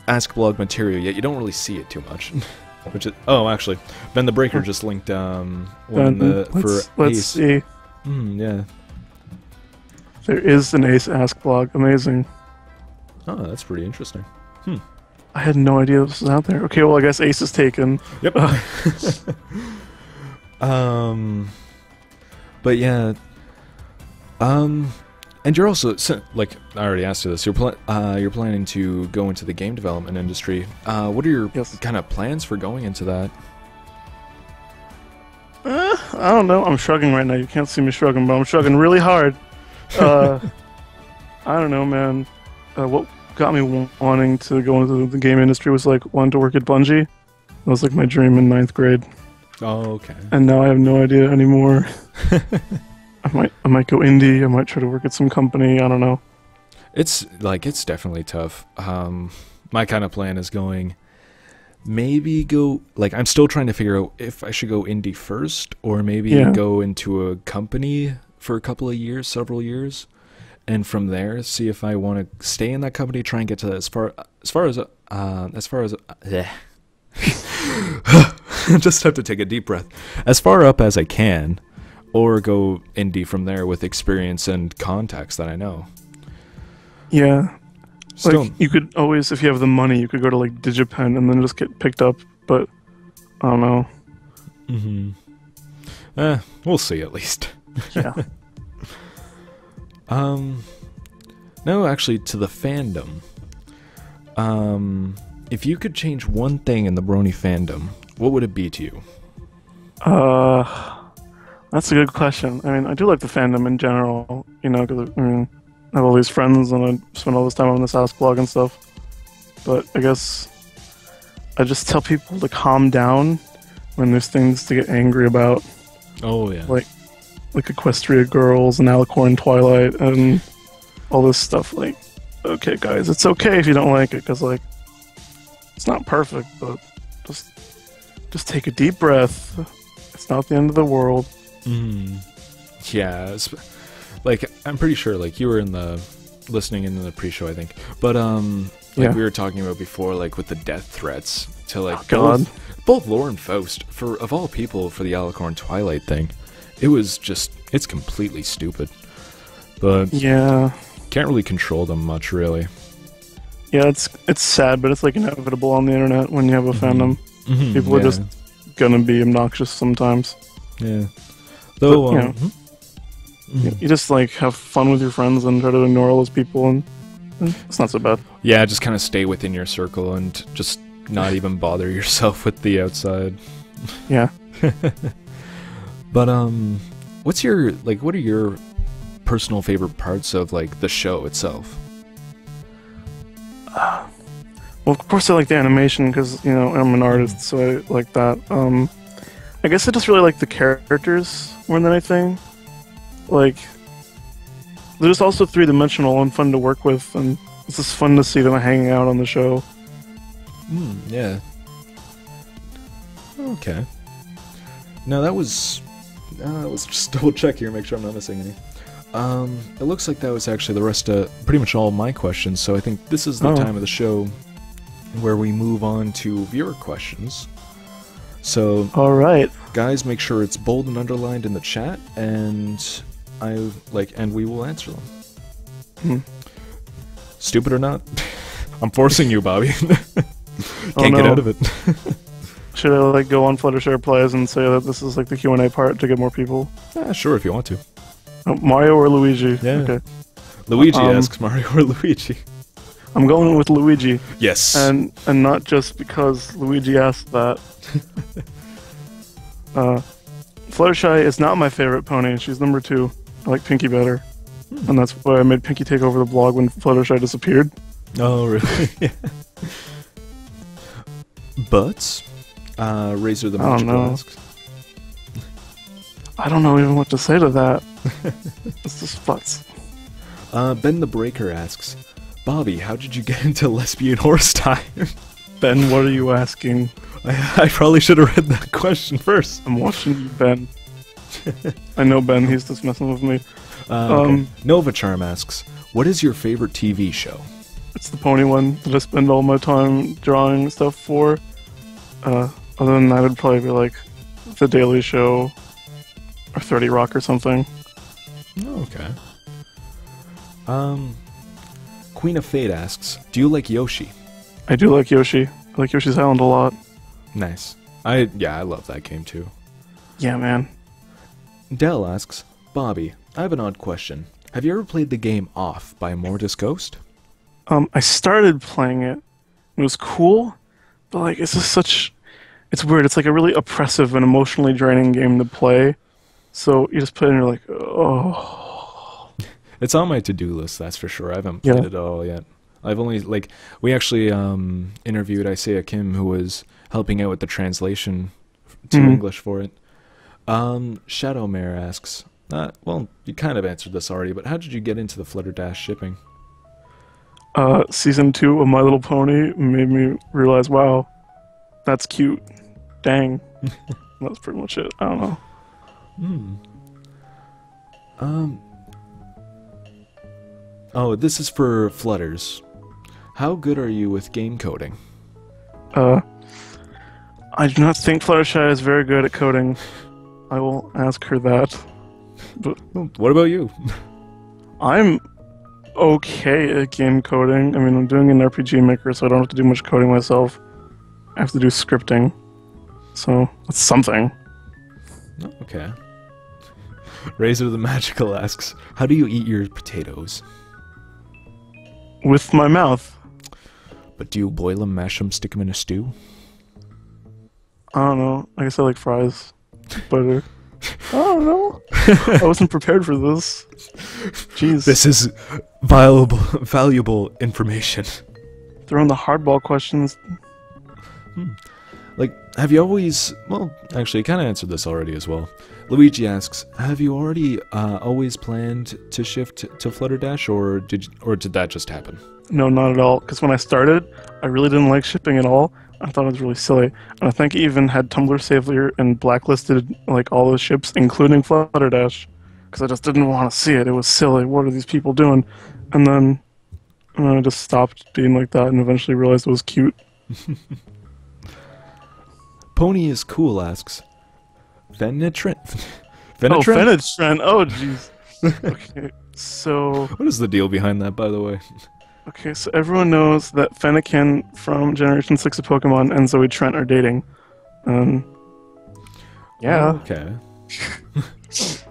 ask blog material, yet you don't really see it too much. Which is actually, Ben the Breaker just linked one for let's Ace. See. Yeah. There is an Ace ask blog. Amazing. Oh, that's pretty interesting. I had no idea this was out there. Okay, well, I guess Ace is taken. Yep. But yeah. And you're also like I already asked you this. You're planning to go into the game development industry. What are your kind of plans for going into that? I don't know. I'm shrugging right now. You can't see me shrugging, but I'm shrugging really hard. I don't know, man. What got me wanting to go into the game industry was like wanting to work at Bungie. That was like my dream in 9th grade. Oh, okay. And now I have no idea anymore. I might go indie. I might try to work at some company. I don't know. It's definitely tough. My kind of plan is maybe go like I'm still trying to figure out if I should go indie first or maybe go into a company for a couple of years, several years, and from there see if I want to stay in that company, try and get to that as far as just have to take a deep breath. As far up as I can. Or go indie from there with experience and contacts that I know. Yeah. Still, like, you could always, if you have the money, you could go to like Digipen and then just get picked up, but I don't know. We'll see at least. Yeah. No, actually, to the fandom. If you could change one thing in the Brony fandom, what would it be to you? That's a good question. I mean, I do like the fandom in general, you know, because I have all these friends and I spend all this time on this ask blog and stuff. But I guess I just tell people to calm down when there's things to get angry about. Oh, yeah. Like Equestria Girls and Alicorn Twilight and all this stuff. Like, okay, guys, it's okay if you don't like it, because, like, it's not perfect, but just take a deep breath. It's not the end of the world. Yeah, like I'm pretty sure like you were listening in the pre-show, I think, but we were talking about before, like with the death threats to like both Lore and Faust, of all people, for the Alicorn Twilight thing. It's completely stupid, but yeah, can't really control them much, really. Yeah, it's sad, but it's like inevitable on the internet when you have a fandom. People are just gonna be obnoxious sometimes. Yeah. Though, but, you just like have fun with your friends and try to ignore all those people, and it's not so bad. Yeah, just kind of stay within your circle and just not even bother yourself with the outside. Yeah. But what are your personal favorite parts of like the show itself? Well, of course I like the animation because, you know, I'm an artist, so I like that. I guess I just really like the characters more than anything. Like, they're just also three-dimensional and fun to work with, and It's just fun to see them hanging out on the show. Yeah. Okay. Now that was let's just double check here, make sure I'm not missing any. It looks like that was actually the rest of pretty much all of my questions, so I think this is the time of the show where we move on to viewer questions. So, alright. Guys, make sure it's bold and underlined in the chat, and we will answer them. Stupid or not, I'm forcing you, Bobby. Can't get out of it. Should I like go on Fluttershy Replies and say that this is like the Q&A part to get more people? Sure, if you want to. Mario or Luigi? Yeah. Okay. Luigi asks Mario or Luigi. I'm going with Luigi. Yes. And not just because Luigi asked that. Fluttershy is not my favorite pony. She's number 2. I like Pinky better. And that's why I made Pinky take over the blog when Fluttershy disappeared. Oh, really? Yeah. But, Razor the Magical asks. I don't know even what to say to that. It's just futz. Ben the Breaker asks, Bobby, how did you get into lesbian horse time? Ben, what are you asking? I probably should have read that question first. I'm watching you, Ben. I know Ben, he's just messing with me. Okay. Nova Charm asks, what is your favorite TV show? It's the pony one that I spend all my time drawing stuff for. Other than that, it'd probably be like The Daily Show or 30 Rock or something. Oh, okay. Queen of Fate asks, do you like Yoshi? I do like Yoshi. I like Yoshi's Island a lot. Nice. I love that game too. Yeah, man. Dell asks, Bobby, I have an odd question. Have you ever played the game Off by Mortis Ghost? I started playing it. It was cool, but like it's just such... It's weird. It's like a really oppressive and emotionally draining game to play. So you just play it and you're like, oh. It's on my to-do list, that's for sure. I haven't played it at all yet. I've only, we actually interviewed Isaiah Kim, who was helping out with the translation to English for it. Shadowmare asks, well, you kind of answered this already, but how did you get into the Flutterdash shipping? Season 2 of My Little Pony made me realize, wow, that's cute. Dang. That's pretty much it. I don't know. Oh, this is for Flutters. How good are you with game coding? I do not think Fluttershy is very good at coding. I will ask her that. But what about you? I'm okay at game coding. I mean, I'm doing an RPG maker, so I don't have to do much coding myself. I have to do scripting. So, that's something. Okay. Razor the Magical asks, how do you eat your potatoes? With my mouth. But do you boil them, mash them, stick them in a stew? I don't know. I guess I like fries. Butter. I don't know. I wasn't prepared for this. Jeez. This is valuable information. Throwing the hardball questions. Like, have you always... Well, actually, you kind of answered this already as well. Luigi asks, have you already always planned to shift to Flutterdash, or did that just happen? No, not at all. Because when I started, I really didn't like shipping at all. I thought it was really silly. And I think it even had Tumblr Savior and blacklisted like all the ships, including Flutterdash. Because I just didn't want to see it. It was silly. What are these people doing? And then I just stopped being like that and eventually realized it was cute. Pony is Cool asks, Venetrent? Oh, Venetrent. Oh, jeez. Okay, so... What is the deal behind that, by the way? Okay, so everyone knows that Fennekin from Generation 6 of Pokemon and Zoe Trent are dating. Yeah. Okay. It's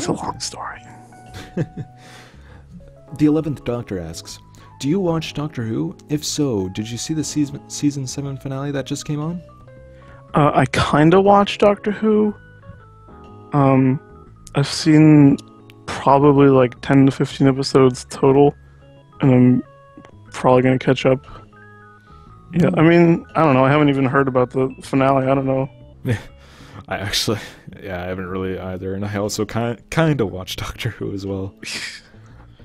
a long story. The 11th Doctor asks, do you watch Doctor Who? If so, did you see the season 7 finale that just came on? I kinda watched Doctor Who. I've seen probably like 10 to 15 episodes total, and I'm probably gonna catch up. Yeah, I mean, I don't know, I haven't even heard about the finale, I don't know. I haven't really either, and I also kinda watch Doctor Who as well.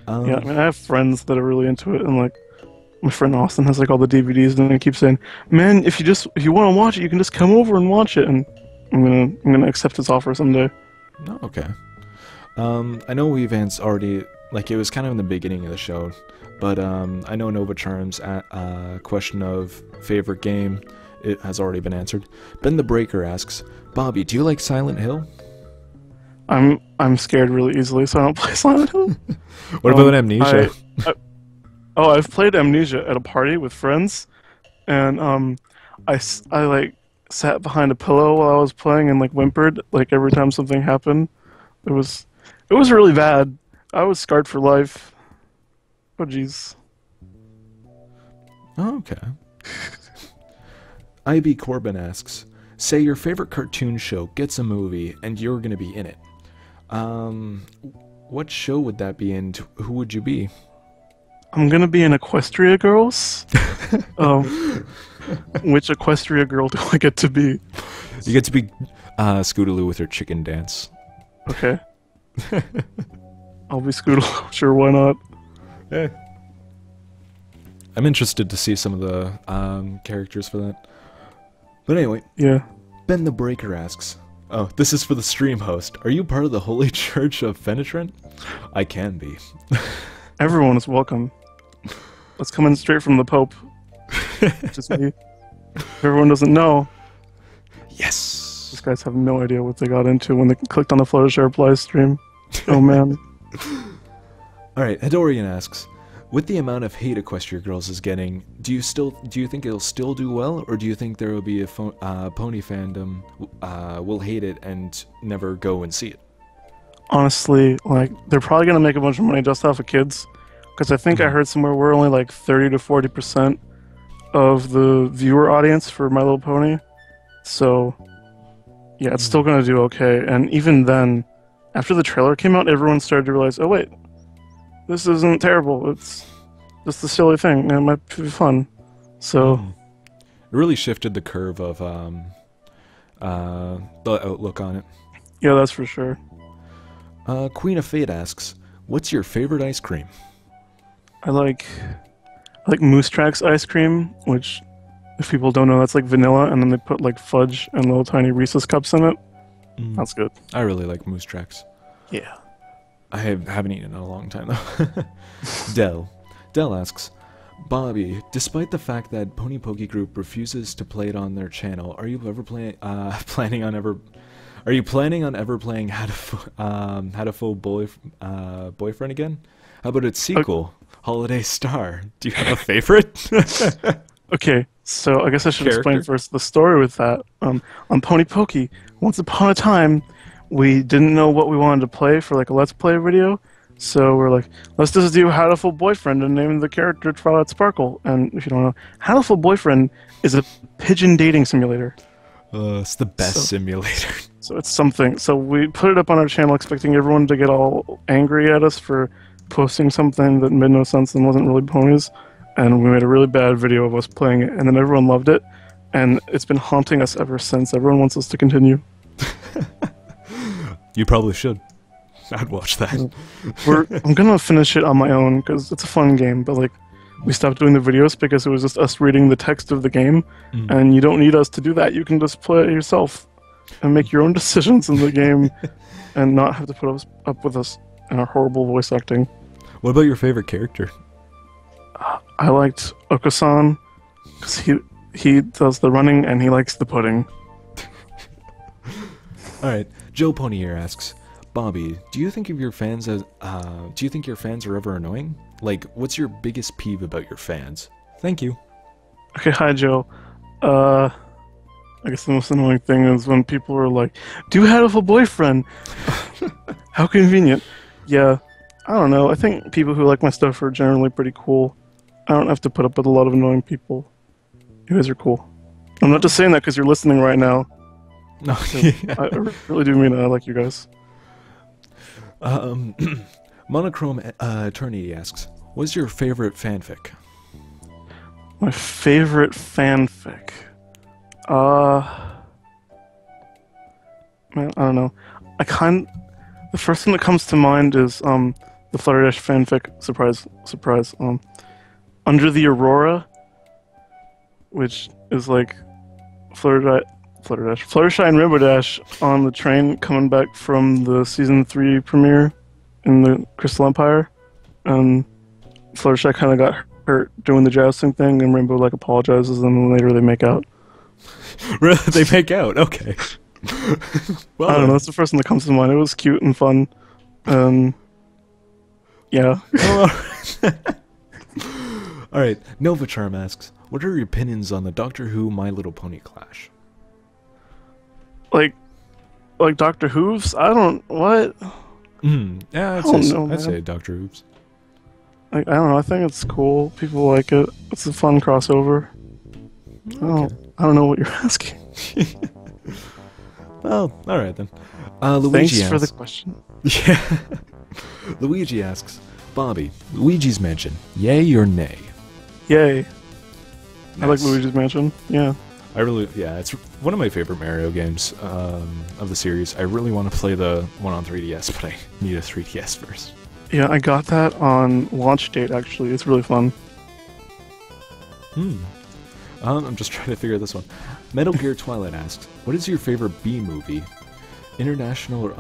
Yeah, I mean, I have friends that are really into it, and like my friend Austin has like all the DVDs, and he keeps saying, "Man, if you want to watch it, you can just come over and watch it." And I'm gonna accept his offer someday. Oh, okay. I know Weavant's already, like, it was kind of in the beginning of the show, but I know Nova Charm's question of favorite game, it has already been answered. Ben the Breaker asks, Bobby, do you like Silent Hill? I'm scared really easily, so I don't play Silent Hill. What about Amnesia? I've played Amnesia at a party with friends, and I like sat behind a pillow while I was playing and like whimpered like every time something happened. It was really bad. I was scarred for life. Oh jeez. Oh, okay. IB Corbin asks, say your favorite cartoon show gets a movie and you're gonna be in it. What show would that be and who would you be? I'm gonna be in Equestria Girls. Which Equestria girl do I get to be? You get to be Scootaloo with her chicken dance. Okay. I'll be Scootaloo. Sure, why not? Yeah. I'm interested to see some of the characters for that. But anyway, yeah. Ben the Breaker asks, oh, this is for the stream host. Are you part of the Holy Church of Fenitrant? I can be. Everyone is welcome. That's coming straight from the Pope. Just me. Everyone doesn't know. Yes. These guys have no idea what they got into when they clicked on the FlutterShy Replies stream. Oh man. Alright, Hedorian asks, with the amount of hate Equestria Girls is getting, do you think it'll still do well, or do you think there will be a pony fandom will hate it and never go and see it? Honestly, like, they're probably gonna make a bunch of money just off of kids, because I think I heard somewhere we're only like 30 to 40% of the viewer audience for My Little Pony. So, yeah, it's still gonna do okay. And even then, after the trailer came out, everyone started to realize, oh wait, this isn't terrible. It's just a silly thing, and it might be fun. So, it really shifted the curve of the outlook on it. Yeah, that's for sure. Queen of Fate asks, what's your favorite ice cream? I like Moose Tracks ice cream, which, if people don't know, that's like vanilla, and then they put like fudge and little tiny Reese's cups in it. That's good. I really like Moose Tracks. Yeah. I haven't eaten in a long time though. Dell asks, Bobby, despite the fact that Pony Poke Group refuses to play it on their channel, are you planning on ever playing Had a Full Boyfriend again? How about its sequel, Holiday Star? Do you have a favorite? Okay, so I guess I should explain first the story with that. On Pony Poke, once upon a time, we didn't know what we wanted to play for like a Let's Play video, so we're like, let's just do Had a Full Boyfriend and name the character Twilight Sparkle. And if you don't know, Had a Full Boyfriend is a pigeon dating simulator. It's the best simulator. So it's something. So we put it up on our channel expecting everyone to get all angry at us for posting something that made no sense and wasn't really ponies. And we made a really bad video of us playing it, and then everyone loved it. And it's been haunting us ever since. Everyone wants us to continue. You probably should. I'd watch that. I'm gonna finish it on my own because it's a fun game, but like we stopped doing the videos because it was just us reading the text of the game, and you don't need us to do that. You can just play it yourself and make your own decisions in the game and not have to put up with us and our horrible voice acting. What about your favorite character? I liked Okasan because he does the running and he likes the pudding. Alright, Joe Pony here asks, Bobby, do you think your fans are ever annoying? Like, what's your biggest peeve about your fans? Thank you. Okay, hi Joe. I guess the most annoying thing is when people are like, do you have a boyfriend? How convenient. Yeah, I don't know. I think people who like my stuff are generally pretty cool. I don't have to put up with a lot of annoying people. You guys are cool. I'm not just saying that because you're listening right now. No, I really do mean it. I like you guys. Monochrome Attorney asks, what's your favorite fanfic? My favorite fanfic? Man, I don't know. The first thing that comes to mind is, the Flutterdash fanfic, surprise, Under the Aurora, which is like Fluttershy and Rainbow Dash on the train coming back from the season 3 premiere in the Crystal Empire, and Fluttershy kind of got hurt doing the jousting thing, and Rainbow like apologizes, and then later they make out. Really? They make out? Okay. Well, I don't know. That's the first one that comes to mind. It was cute and fun. Yeah. All right. Nova Charm asks, "What are your opinions on the Doctor Who My Little Pony clash?" Like Doctor Who's? I don't. What? Yeah, I'd say Doctor Who's. Like, I don't know. I think it's cool. People like it. It's a fun crossover. Okay. I don't know what you're asking. Well, all right then. Luigi Thanks for asks, the question. Yeah. Luigi asks, "Bobby, Luigi's Mansion, yay or nay?" Yay. Nice. I like Luigi's Mansion. Yeah. It's one of my favorite Mario games of the series. I really want to play the one on 3DS, but I need a 3DS first. Yeah, I got that on launch date, actually. It's really fun. I'm just trying to figure this one. Metal Gear Twilight asks, "What is your favorite B movie? International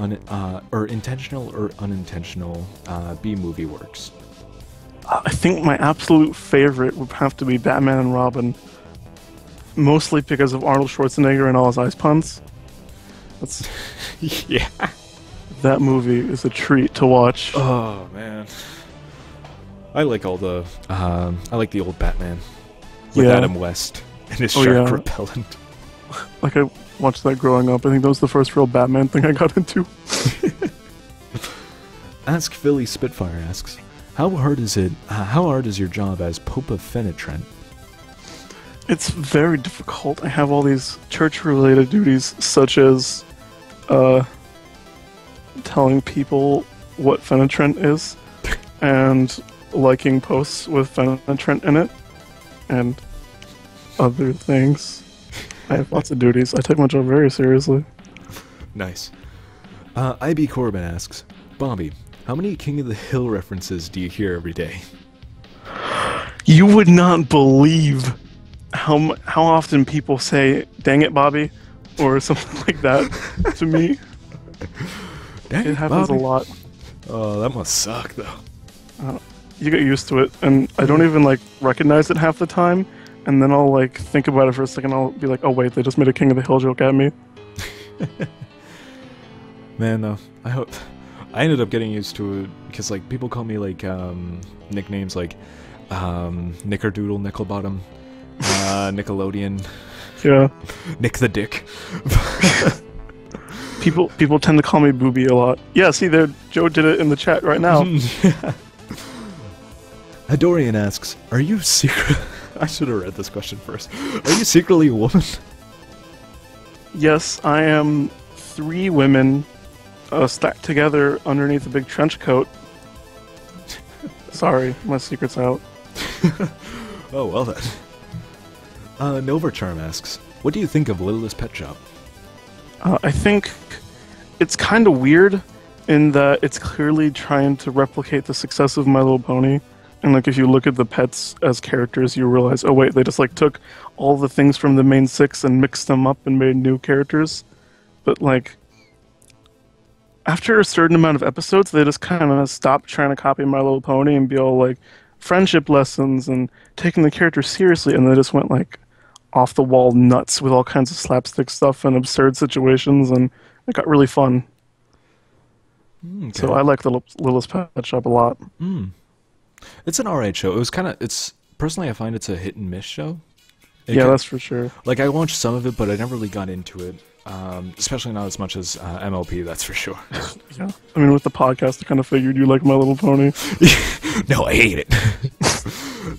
or intentional or unintentional B movie works?" I think my absolute favorite would have to be Batman and Robin. Mostly because of Arnold Schwarzenegger and all his ice puns. That's Yeah. That movie is a treat to watch. Oh man. I like all the I like the old Batman with Adam West and his shark repellent. Like, I watched that growing up. I think that was the first real Batman thing I got into. Ask Philly Spitfire asks, how hard is your job as Pope of Fenitrent? It's very difficult. I have all these church-related duties, such as telling people what Fenitrent is, and liking posts with Fenitrent in it, and other things. I have lots of duties. I take my job very seriously. Nice. IB Corbin asks, "Bobby, how many King of the Hill references do you hear every day?" You would not believe how often people say, "Dang it, Bobby," or something like that to me. Dang it happens Bobby. a lot. Oh, that must suck, though. You get used to it, and I don't even like recognize it half the time. And then I'll like think about it for a second. I'll be like, "Oh wait, they just made a King of the Hill joke at me." Man, I hope I ended up getting used to it because like people call me like nicknames like Nickerdoodle, Nickelbottom, Nickelodeon, Yeah. Nick the Dick. People tend to call me Booby a lot. Yeah, see there, Joe did it in the chat right now. Dorian asks, "Are you secret?" I should have read this question first. "Are you secretly a woman?" Yes, I am 3 women stacked together underneath a big trench coat. Sorry, my secret's out. Oh, well then. Nova Charm asks, "What do you think of Littlest Pet Shop?" I think it's kind of weird in that it's clearly trying to replicate the success of My Little Pony. And like, if you look at the pets as characters, you realize, oh wait, they just like took all the things from the main 6 and mixed them up and made new characters. But like, after a certain amount of episodes, they just kind of stopped trying to copy My Little Pony and be all like friendship lessons and taking the characters seriously, and they just went like off the wall nuts with all kinds of slapstick stuff and absurd situations, and it got really fun. Okay. So I like Littlest Pet Shop a lot. It's an alright show. Personally, I find it's a hit and miss show. That's for sure. Like, I watched some of it, but I never really got into it. Especially not as much as MLP, that's for sure. Yeah. I mean, with the podcast, I kind of figured you like My Little Pony. No, I hate it.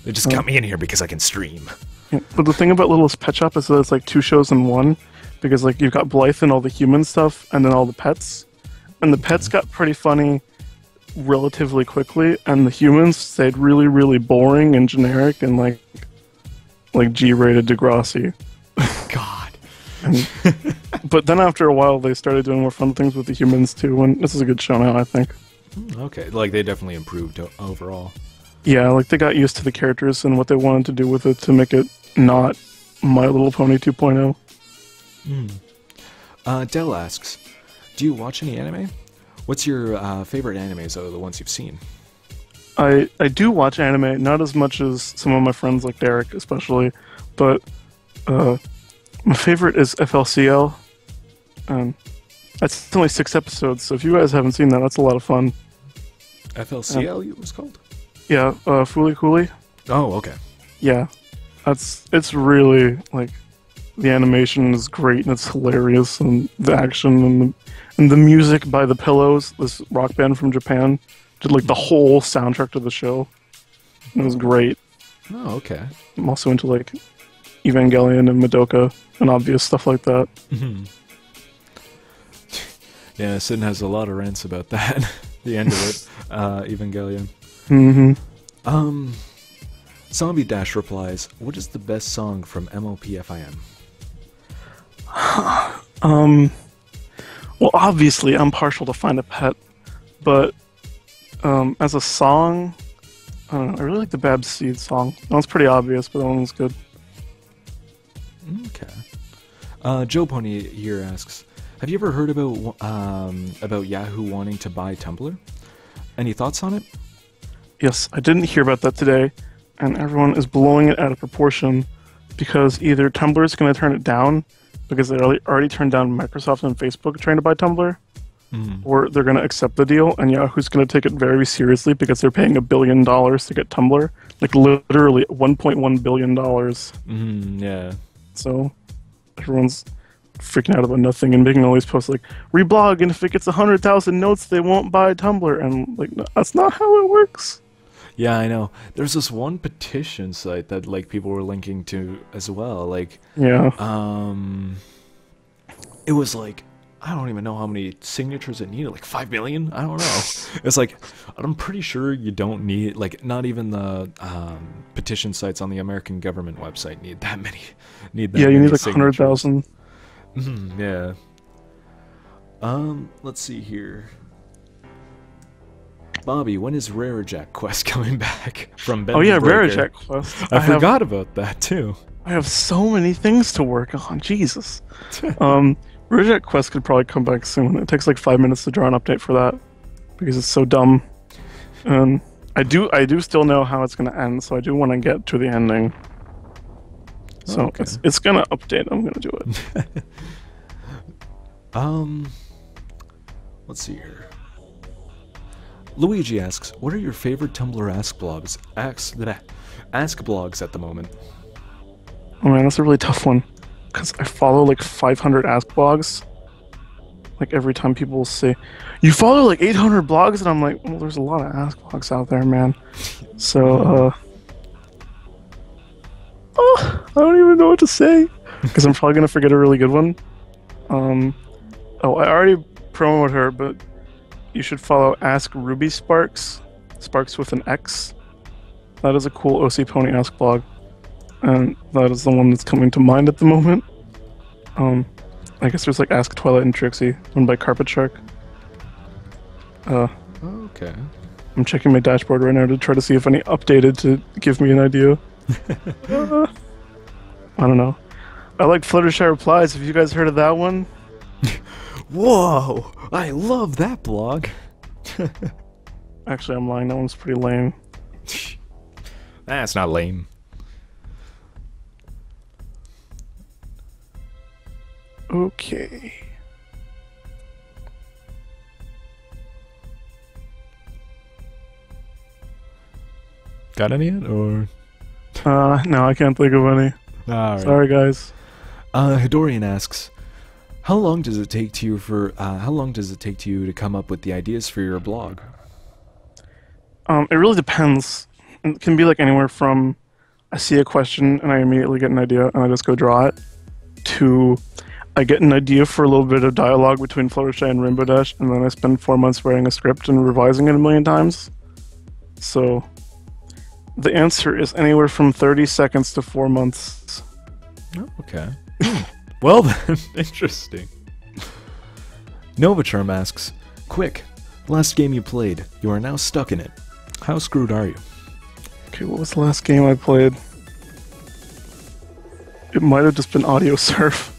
They just got me in here because I can stream. Yeah. But the thing about Littlest Pet Shop is that it's like 2 shows in one, because like you've got Blythe and all the human stuff, and then all the pets. And the pets got pretty funny relatively quickly, and the humans stayed really, really boring and generic and like G-rated Degrassi. God. But then after a while, they started doing more fun things with the humans too, and this is a good show now, I think. Okay, like they definitely improved overall. Yeah, like they got used to the characters and what they wanted to do with it to make it not My Little Pony 2.0. Dell asks, do you watch any anime? What's your favorite animes out of the ones you've seen? I do watch anime, not as much as some of my friends like Derek especially, but my favorite is FLCL, and that's only 6 episodes, so if you guys haven't seen that, that's a lot of fun. FLCL it was called? Yeah, Fooly Cooly. Oh, okay. Yeah, it's really, like, the animation is great and it's hilarious, and the action and the music by The Pillows, this rock band from Japan, did like the whole soundtrack to the show. It was great. Oh, okay. I'm also into like Evangelion and Madoka and obvious stuff like that. Yeah, Sin has a lot of rants about that. The end of it, Evangelion. Zombie Dash replies, what is the best song from MOPFIM? Well, obviously, I'm partial to Find a Pet, but as a song, I don't know. I really like the Babs Seed song. That one's pretty obvious, but that one was good. Okay. Joe Pony here asks, have you ever heard about Yahoo wanting to buy Tumblr? Any thoughts on it? Yes, I didn't hear about that today, and everyone is blowing it out of proportion because either Tumblr is going to turn it down because they already turned down Microsoft and Facebook trying to buy Tumblr, or they're going to accept the deal, and Yahoo's going to take it very seriously because they're paying $1 billion to get Tumblr. Like, literally $1.1 billion. Yeah. So, everyone's freaking out about nothing and making all these posts like, reblog, and if it gets 100,000 notes, they won't buy Tumblr. And, like, no, that's not how it works. Yeah, I know. There's this one petition site that, like, people were linking to as well. Like, yeah. It was like, I don't even know how many signatures it needed, like 5 million? I don't know. It's like, I'm pretty sure you don't need, like, not even the petition sites on the American government website need that many. Yeah, you need like 100,000. Yeah. Let's see here. Bobby, when is Rare Jack Quest coming back from Ben? Oh yeah, Rare Jack Quest. I forgot about that too. I have so many things to work on. Jesus. Rare Jack Quest could probably come back soon. It takes like 5 minutes to draw an update for that because it's so dumb. And I do still know how it's gonna end, so I do want to get to the ending. So okay. it's gonna update. I'm gonna do it. Let's see here. Luigi asks, what are your favorite Tumblr Ask blogs? Ask blogs at the moment. Oh man, that's a really tough one. Because I follow like 500 Ask blogs. Like every time people say, you follow like 800 blogs? And I'm like, well, there's a lot of Ask blogs out there, man. So, I don't even know what to say. Because I'm probably going to forget a really good one. I already promoted her, but you should follow Ask Ruby Sparks. Sparks with an X. That is a cool OC Pony Ask blog. And that is the one that's coming to mind at the moment. I guess there's like Ask Twilight and Trixie, one by Carpet Shark. Okay. I'm checking my dashboard right now to try to see if any updated to give me an idea. I don't know. I like Fluttershy Replies. Have you guys heard of that one? Whoa! I love that blog. Actually, I'm lying. That one's pretty lame. That's not lame. Okay. Got any yet, or? No, I can't think of any. All right. Sorry, guys. Hidorian asks, how long does it take to you to come up with the ideas for your blog? It really depends. It can be like anywhere from I see a question and I immediately get an idea and I just go draw it, to I get an idea for a little bit of dialogue between Fluttershy and Rainbow Dash, and then I spend 4 months writing a script and revising it a million times. So the answer is anywhere from 30 seconds to 4 months. Oh, okay. Well then, interesting. Novacharm asks, quick, Last game you played. You are now stuck in it. How screwed are you? Okay, what was the last game I played? It might have just been Audio Surf.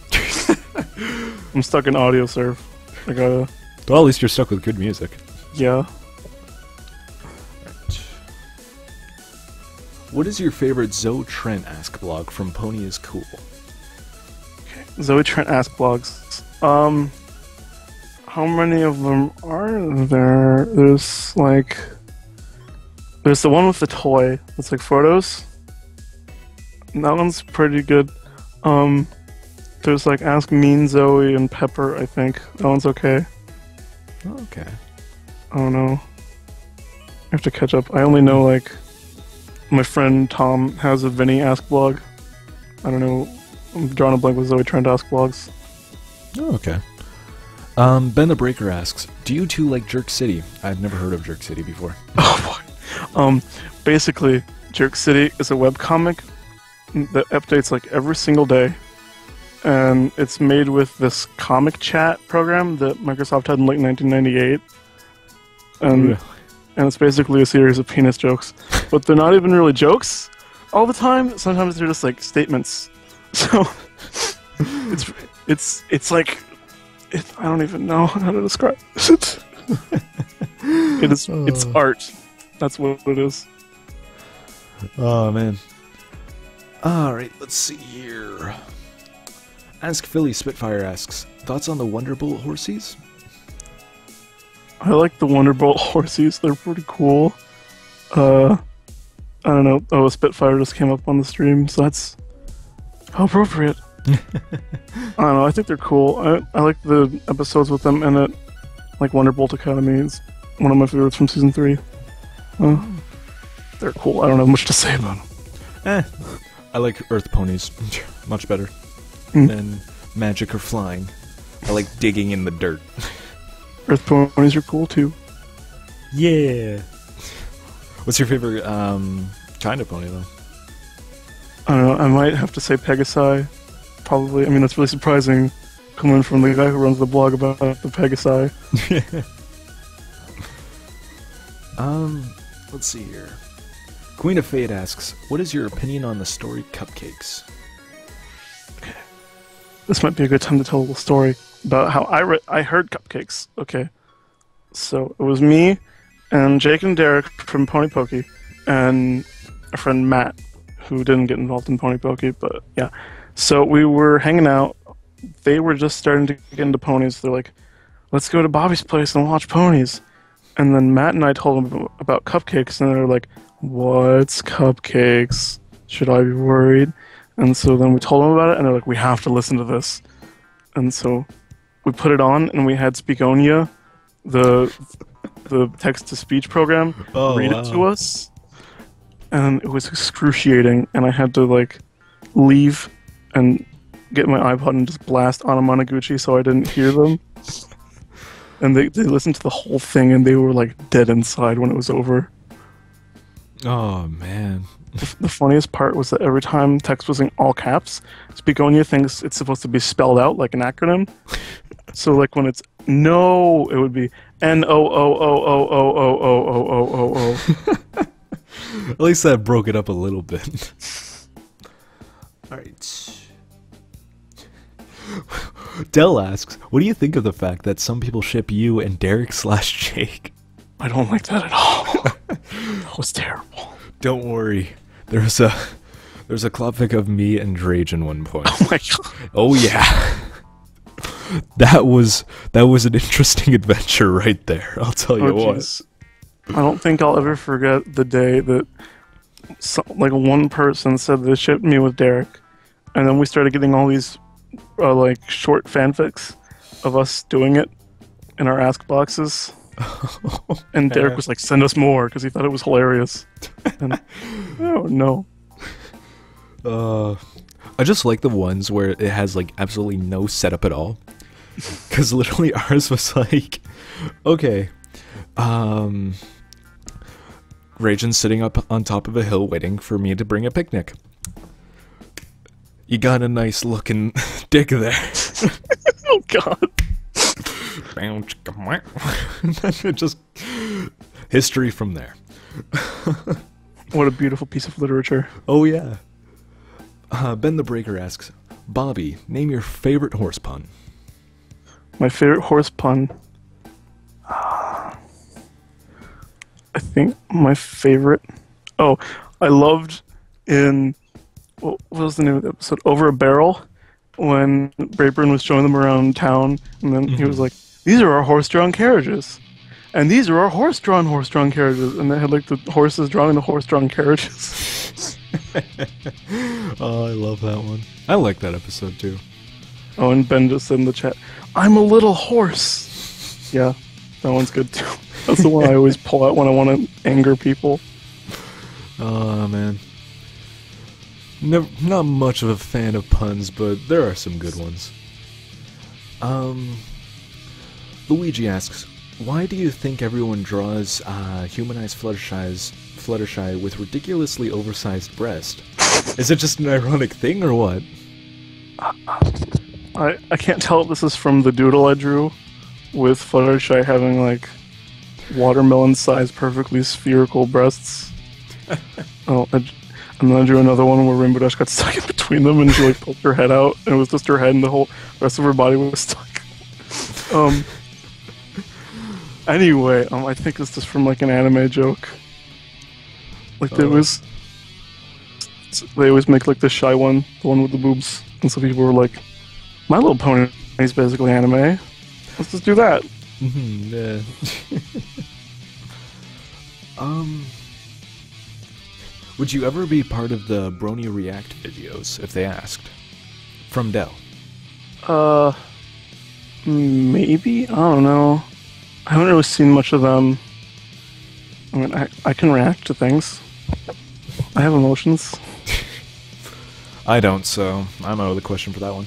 I'm stuck in Audio Surf. I gotta... Well, at least you're stuck with good music. Yeah. What is your favorite Zoe Trent Ask blog from Pony is Cool? Okay. Zoe Trent Ask blogs. How many of them are there? There's the one with the toy. It's like photos. And that one's pretty good. There's like Ask Mean Zoe and Pepper, I think. That one's okay. Oh, okay. I don't know. I have to catch up. I only know like my friend Tom has a Vinny Ask blog. I don't know. I'm drawing a blank with Zoe Trent Ask blogs. Oh, okay. Ben the Breaker asks, do you two like Jerk City? I've never heard of Jerk City before. Oh boy. Basically, Jerk City is a webcomic that updates like every single day. And it's made with this comic chat program that Microsoft had in like 1998. And it's basically a series of penis jokes. But they're not even really jokes all the time. Sometimes they're just like statements. So it's like I don't even know how to describe it. It's art. That's what it is. Oh man. Alright, let's see here. Ask Philly Spitfire asks, thoughts on the Wonderbolt horsies? I like the Wonderbolt horsies. They're pretty cool. I don't know. Oh, a Spitfire just came up on the stream, so that's how appropriate. I don't know. I think they're cool. I like the episodes with them in it. Like Wonderbolt Academy is one of my favorites from season 3. They're cool. I don't have much to say about them. I like Earth Ponies much better than magic or flying. I like digging in the dirt. Earth Ponies are cool too. Yeah. What's your favorite kind of pony though? I don't know. I might have to say Pegasi. Probably. I mean, that's really surprising coming from the guy who runs the blog about the Pegasi. Let's see here. Queen of Fate asks, what is your opinion on the story Cupcakes? Okay. This might be a good time to tell a little story about how I heard Cupcakes. Okay. So, it was me and Jake and Derek from Pony Pokey and a friend Matt who didn't get involved in Pony Pokey, but yeah. So, we were hanging out. They were just starting to get into ponies. They're like, let's go to Bobby's place and watch ponies. And then Matt and I told them about Cupcakes, and they're like, what's Cupcakes? Should I be worried? And so then we told them about it, and they're like, we have to listen to this. And so we put it on, and we had Speakonia, the text-to-speech program, read it to us. And it was excruciating, and I had to, like, leave and get my iPod and just blast Anamanaguchi so I didn't hear them. And they listened to the whole thing, and they were, like, dead inside when it was over. Oh, man. The funniest part was that every time text was in all caps, Speakonia thinks it's supposed to be spelled out like an acronym. So, like, when it's no, it would be NOOOOOOOOOOOO. At least that broke it up a little bit. Alright. Dell asks, what do you think of the fact that some people ship you and Derek/Jake? I don't like that at all. That was terrible. Don't worry. There's a clubfic of me and Drage in one point. Oh my god. Oh yeah. That was an interesting adventure right there. I'll tell you what. Geez. I don't think I'll ever forget the day that one person said they shipped me with Derek, and then we started getting all these like short fanfics of us doing it in our ask boxes. And Derek was like, send us more, because he thought it was hilarious. And, oh no. I just like the ones where it has like absolutely no setup at all. Because literally ours was like, okay, Rajan's sitting up on top of a hill waiting for me to bring a picnic. You got a nice looking dick there. Oh god. And then it just history from there. What a beautiful piece of literature. Oh yeah. Ben the Breaker asks, Bobby, name your favorite horse pun. My favorite horse pun. I think my favorite. Oh, I loved in what was the name of the episode? Over a Barrel, when Brayburn was showing them around town, and then he was like, "These are our horse-drawn carriages, and these are our horse-drawn carriages," and they had like the horses drawing the horse-drawn carriages. Oh, I love that one. I like that episode too. Oh, and Ben just said in the chat, "I'm a little horse." Yeah, that one's good too. That's the one I always pull out when I want to anger people. Oh man. Not much of a fan of puns, but there are some good ones. Luigi asks, why do you think everyone draws humanized Fluttershy with ridiculously oversized breast? Is it just an ironic thing or what? I can't tell if this is from the doodle I drew with Fluttershy having like watermelon-sized, perfectly spherical breasts. And then I drew another one where Rainbow Dash got stuck in between them and she like poked her head out, and it was just her head and the whole rest of her body was stuck. Anyway, I think it's just from like an anime joke. Like they always make like the shy one, the one with the boobs, and so people were like, My Little Pony is basically anime. Let's just do that. Yeah. Would you ever be part of the Brony React videos if they asked? From Dell. Maybe? I don't know. I haven't really seen much of them. I mean, I can react to things. I have emotions. I don't, so I'm out of the question for that one.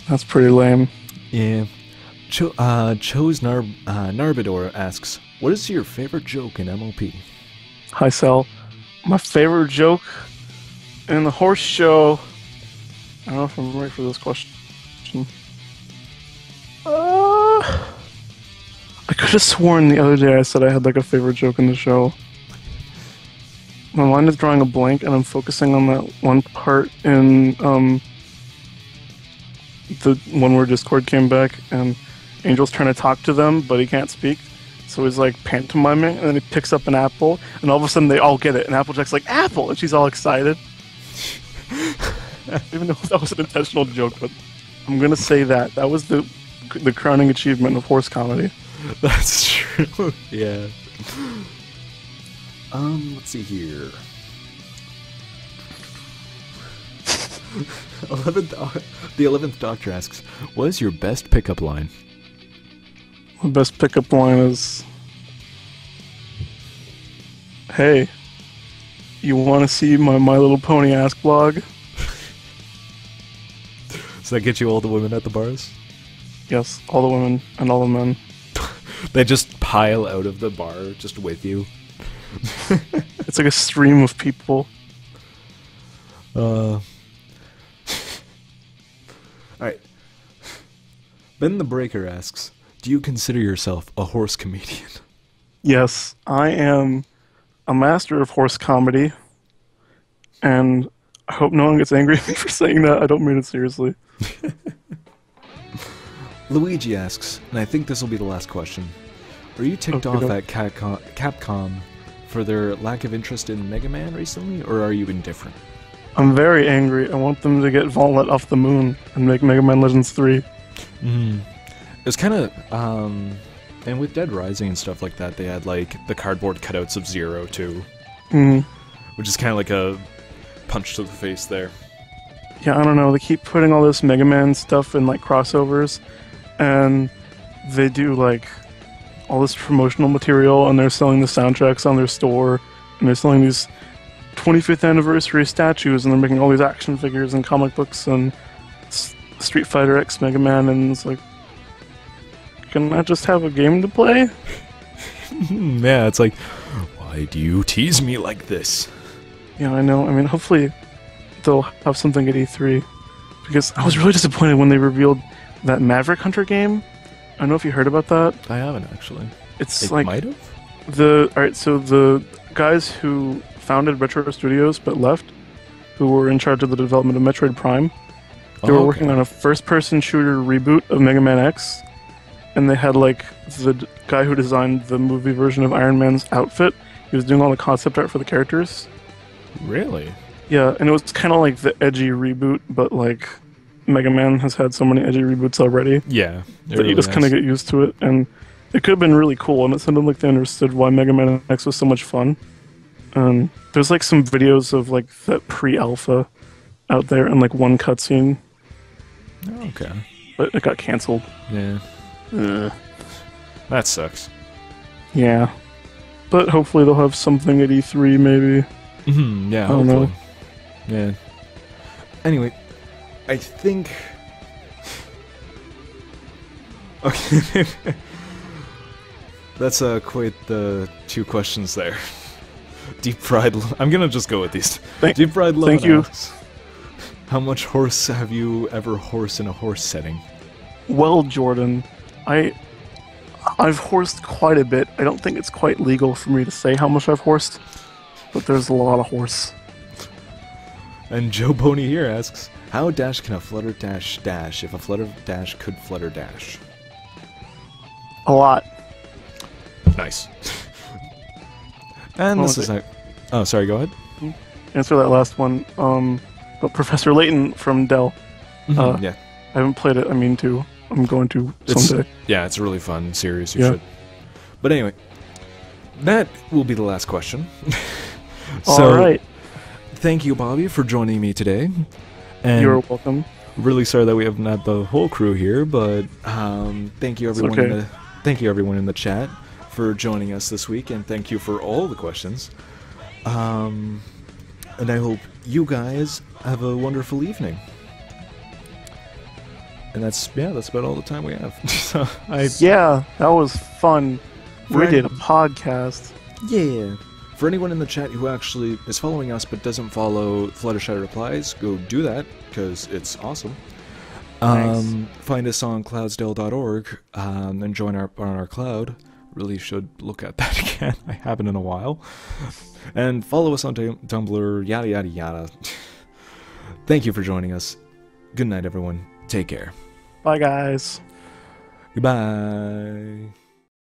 That's pretty lame. Yeah. Chose Narbador asks, what is your favorite joke in MOP? Hi, Sal. My favorite joke in the horse show. I don't know if I'm ready for this question. I could have sworn the other day I said I had like a favorite joke in the show. My mind is drawing a blank, and I'm focusing on that one part in the one where Discord came back and Angel's trying to talk to them, but he can't speak. So he's like pantomiming, and then he picks up an apple, and all of a sudden they all get it. And Applejack's like, "Apple!" And she's all excited. Even though that was an intentional joke, but I'm gonna say that was the crowning achievement of horse comedy. That's true. Yeah. Let's see here. The 11th Doctor asks, what is your best pickup line? My best pickup line is, "Hey, you want to see my My Little Pony Ask blog?" Does that get you all the women at the bars? Yes, all the women and all the men. They just pile out of the bar just with you. It's like a stream of people. Alright. Ben the Breaker asks, do you consider yourself a horse comedian? Yes, I am a master of horse comedy, and I hope no one gets angry at me for saying that. I don't mean it seriously. Luigi asks, and I think this will be the last question, are you ticked off at Capcom for their lack of interest in Mega Man recently, or are you indifferent? I'm very angry. I want them to get Vauntlet off the moon and make Mega Man Legends 3. It's kind of, and with Dead Rising and stuff like that, they had like the cardboard cutouts of Zero too, which is kind of like a punch to the face there. Yeah, I don't know. They keep putting all this Mega Man stuff in like crossovers, and they do like all this promotional material, and they're selling the soundtracks on their store, and they're selling these 25th anniversary statues, and they're making all these action figures and comic books and Street Fighter X Mega Man, and it's like, can I just have a game to play? Yeah, it's like, why do you tease me like this? Yeah, I know. I mean, hopefully they'll have something at E3, because I was really disappointed when they revealed that Maverick Hunter game, I don't know if you heard about that. I haven't actually. It's It like might have. alright, so the guys who founded Retro Studios but left, who were in charge of the development of Metroid Prime, they were working on a first-person shooter reboot of Mega Man X, and they had like the guy who designed the movie version of Iron Man's outfit. He was doing all the concept art for the characters. Really? Yeah, and it was kind of like the edgy reboot, but like Mega Man has had so many edgy reboots already Yeah. that you just kind of get used to it, and it could have been really cool, and it sounded like they understood why Mega Man X was so much fun. There's like some videos of like that pre-alpha out there, and like one cutscene, Okay. but it got canceled. Yeah. That sucks. Yeah, but hopefully they'll have something at E3, maybe. Yeah. I don't Hopefully. know. Yeah. Anyway, I think. Okay. That's quite the 2 questions there. Deep fried. I'm gonna just go with these. Deep fried love. Thank you. Asks, how much horse have you ever horsed in a horse setting? Well, Jordan, I've horsed quite a bit. I don't think it's quite legal for me to say how much I've horsed, but there's a lot of horse. And Joe Boney here asks, how dash can a Flutter Dash dash if a Flutter Dash could Flutter Dash? A lot. Nice. And this is like... Oh, sorry, go ahead. Answer that last one. But Professor Layton from Dell. Yeah. I haven't played it. I mean to. I'm going to someday. Yeah, it's a really fun series. You Yeah. should. But anyway, that will be the last question. All right. Thank you, Bobby, for joining me today. And You're welcome. really sorry that we haven't had the whole crew here, but thank you everyone. okay. Thank you everyone in the chat for joining us this week, and thank you for all the questions. And I hope you guys have a wonderful evening. And that's about all the time we have. So Yeah, that was fun. We Right. did a podcast. Yeah. For anyone in the chat who actually is following us but doesn't follow FlutterShy Replies, go do that, because it's awesome. Nice. Find us on cloudsdale.org and join on our cloud. Really should look at that again. I haven't in a while. And follow us on Tumblr, yada yada yada. Thank you for joining us. Good night, everyone. Take care. Bye, guys. Goodbye.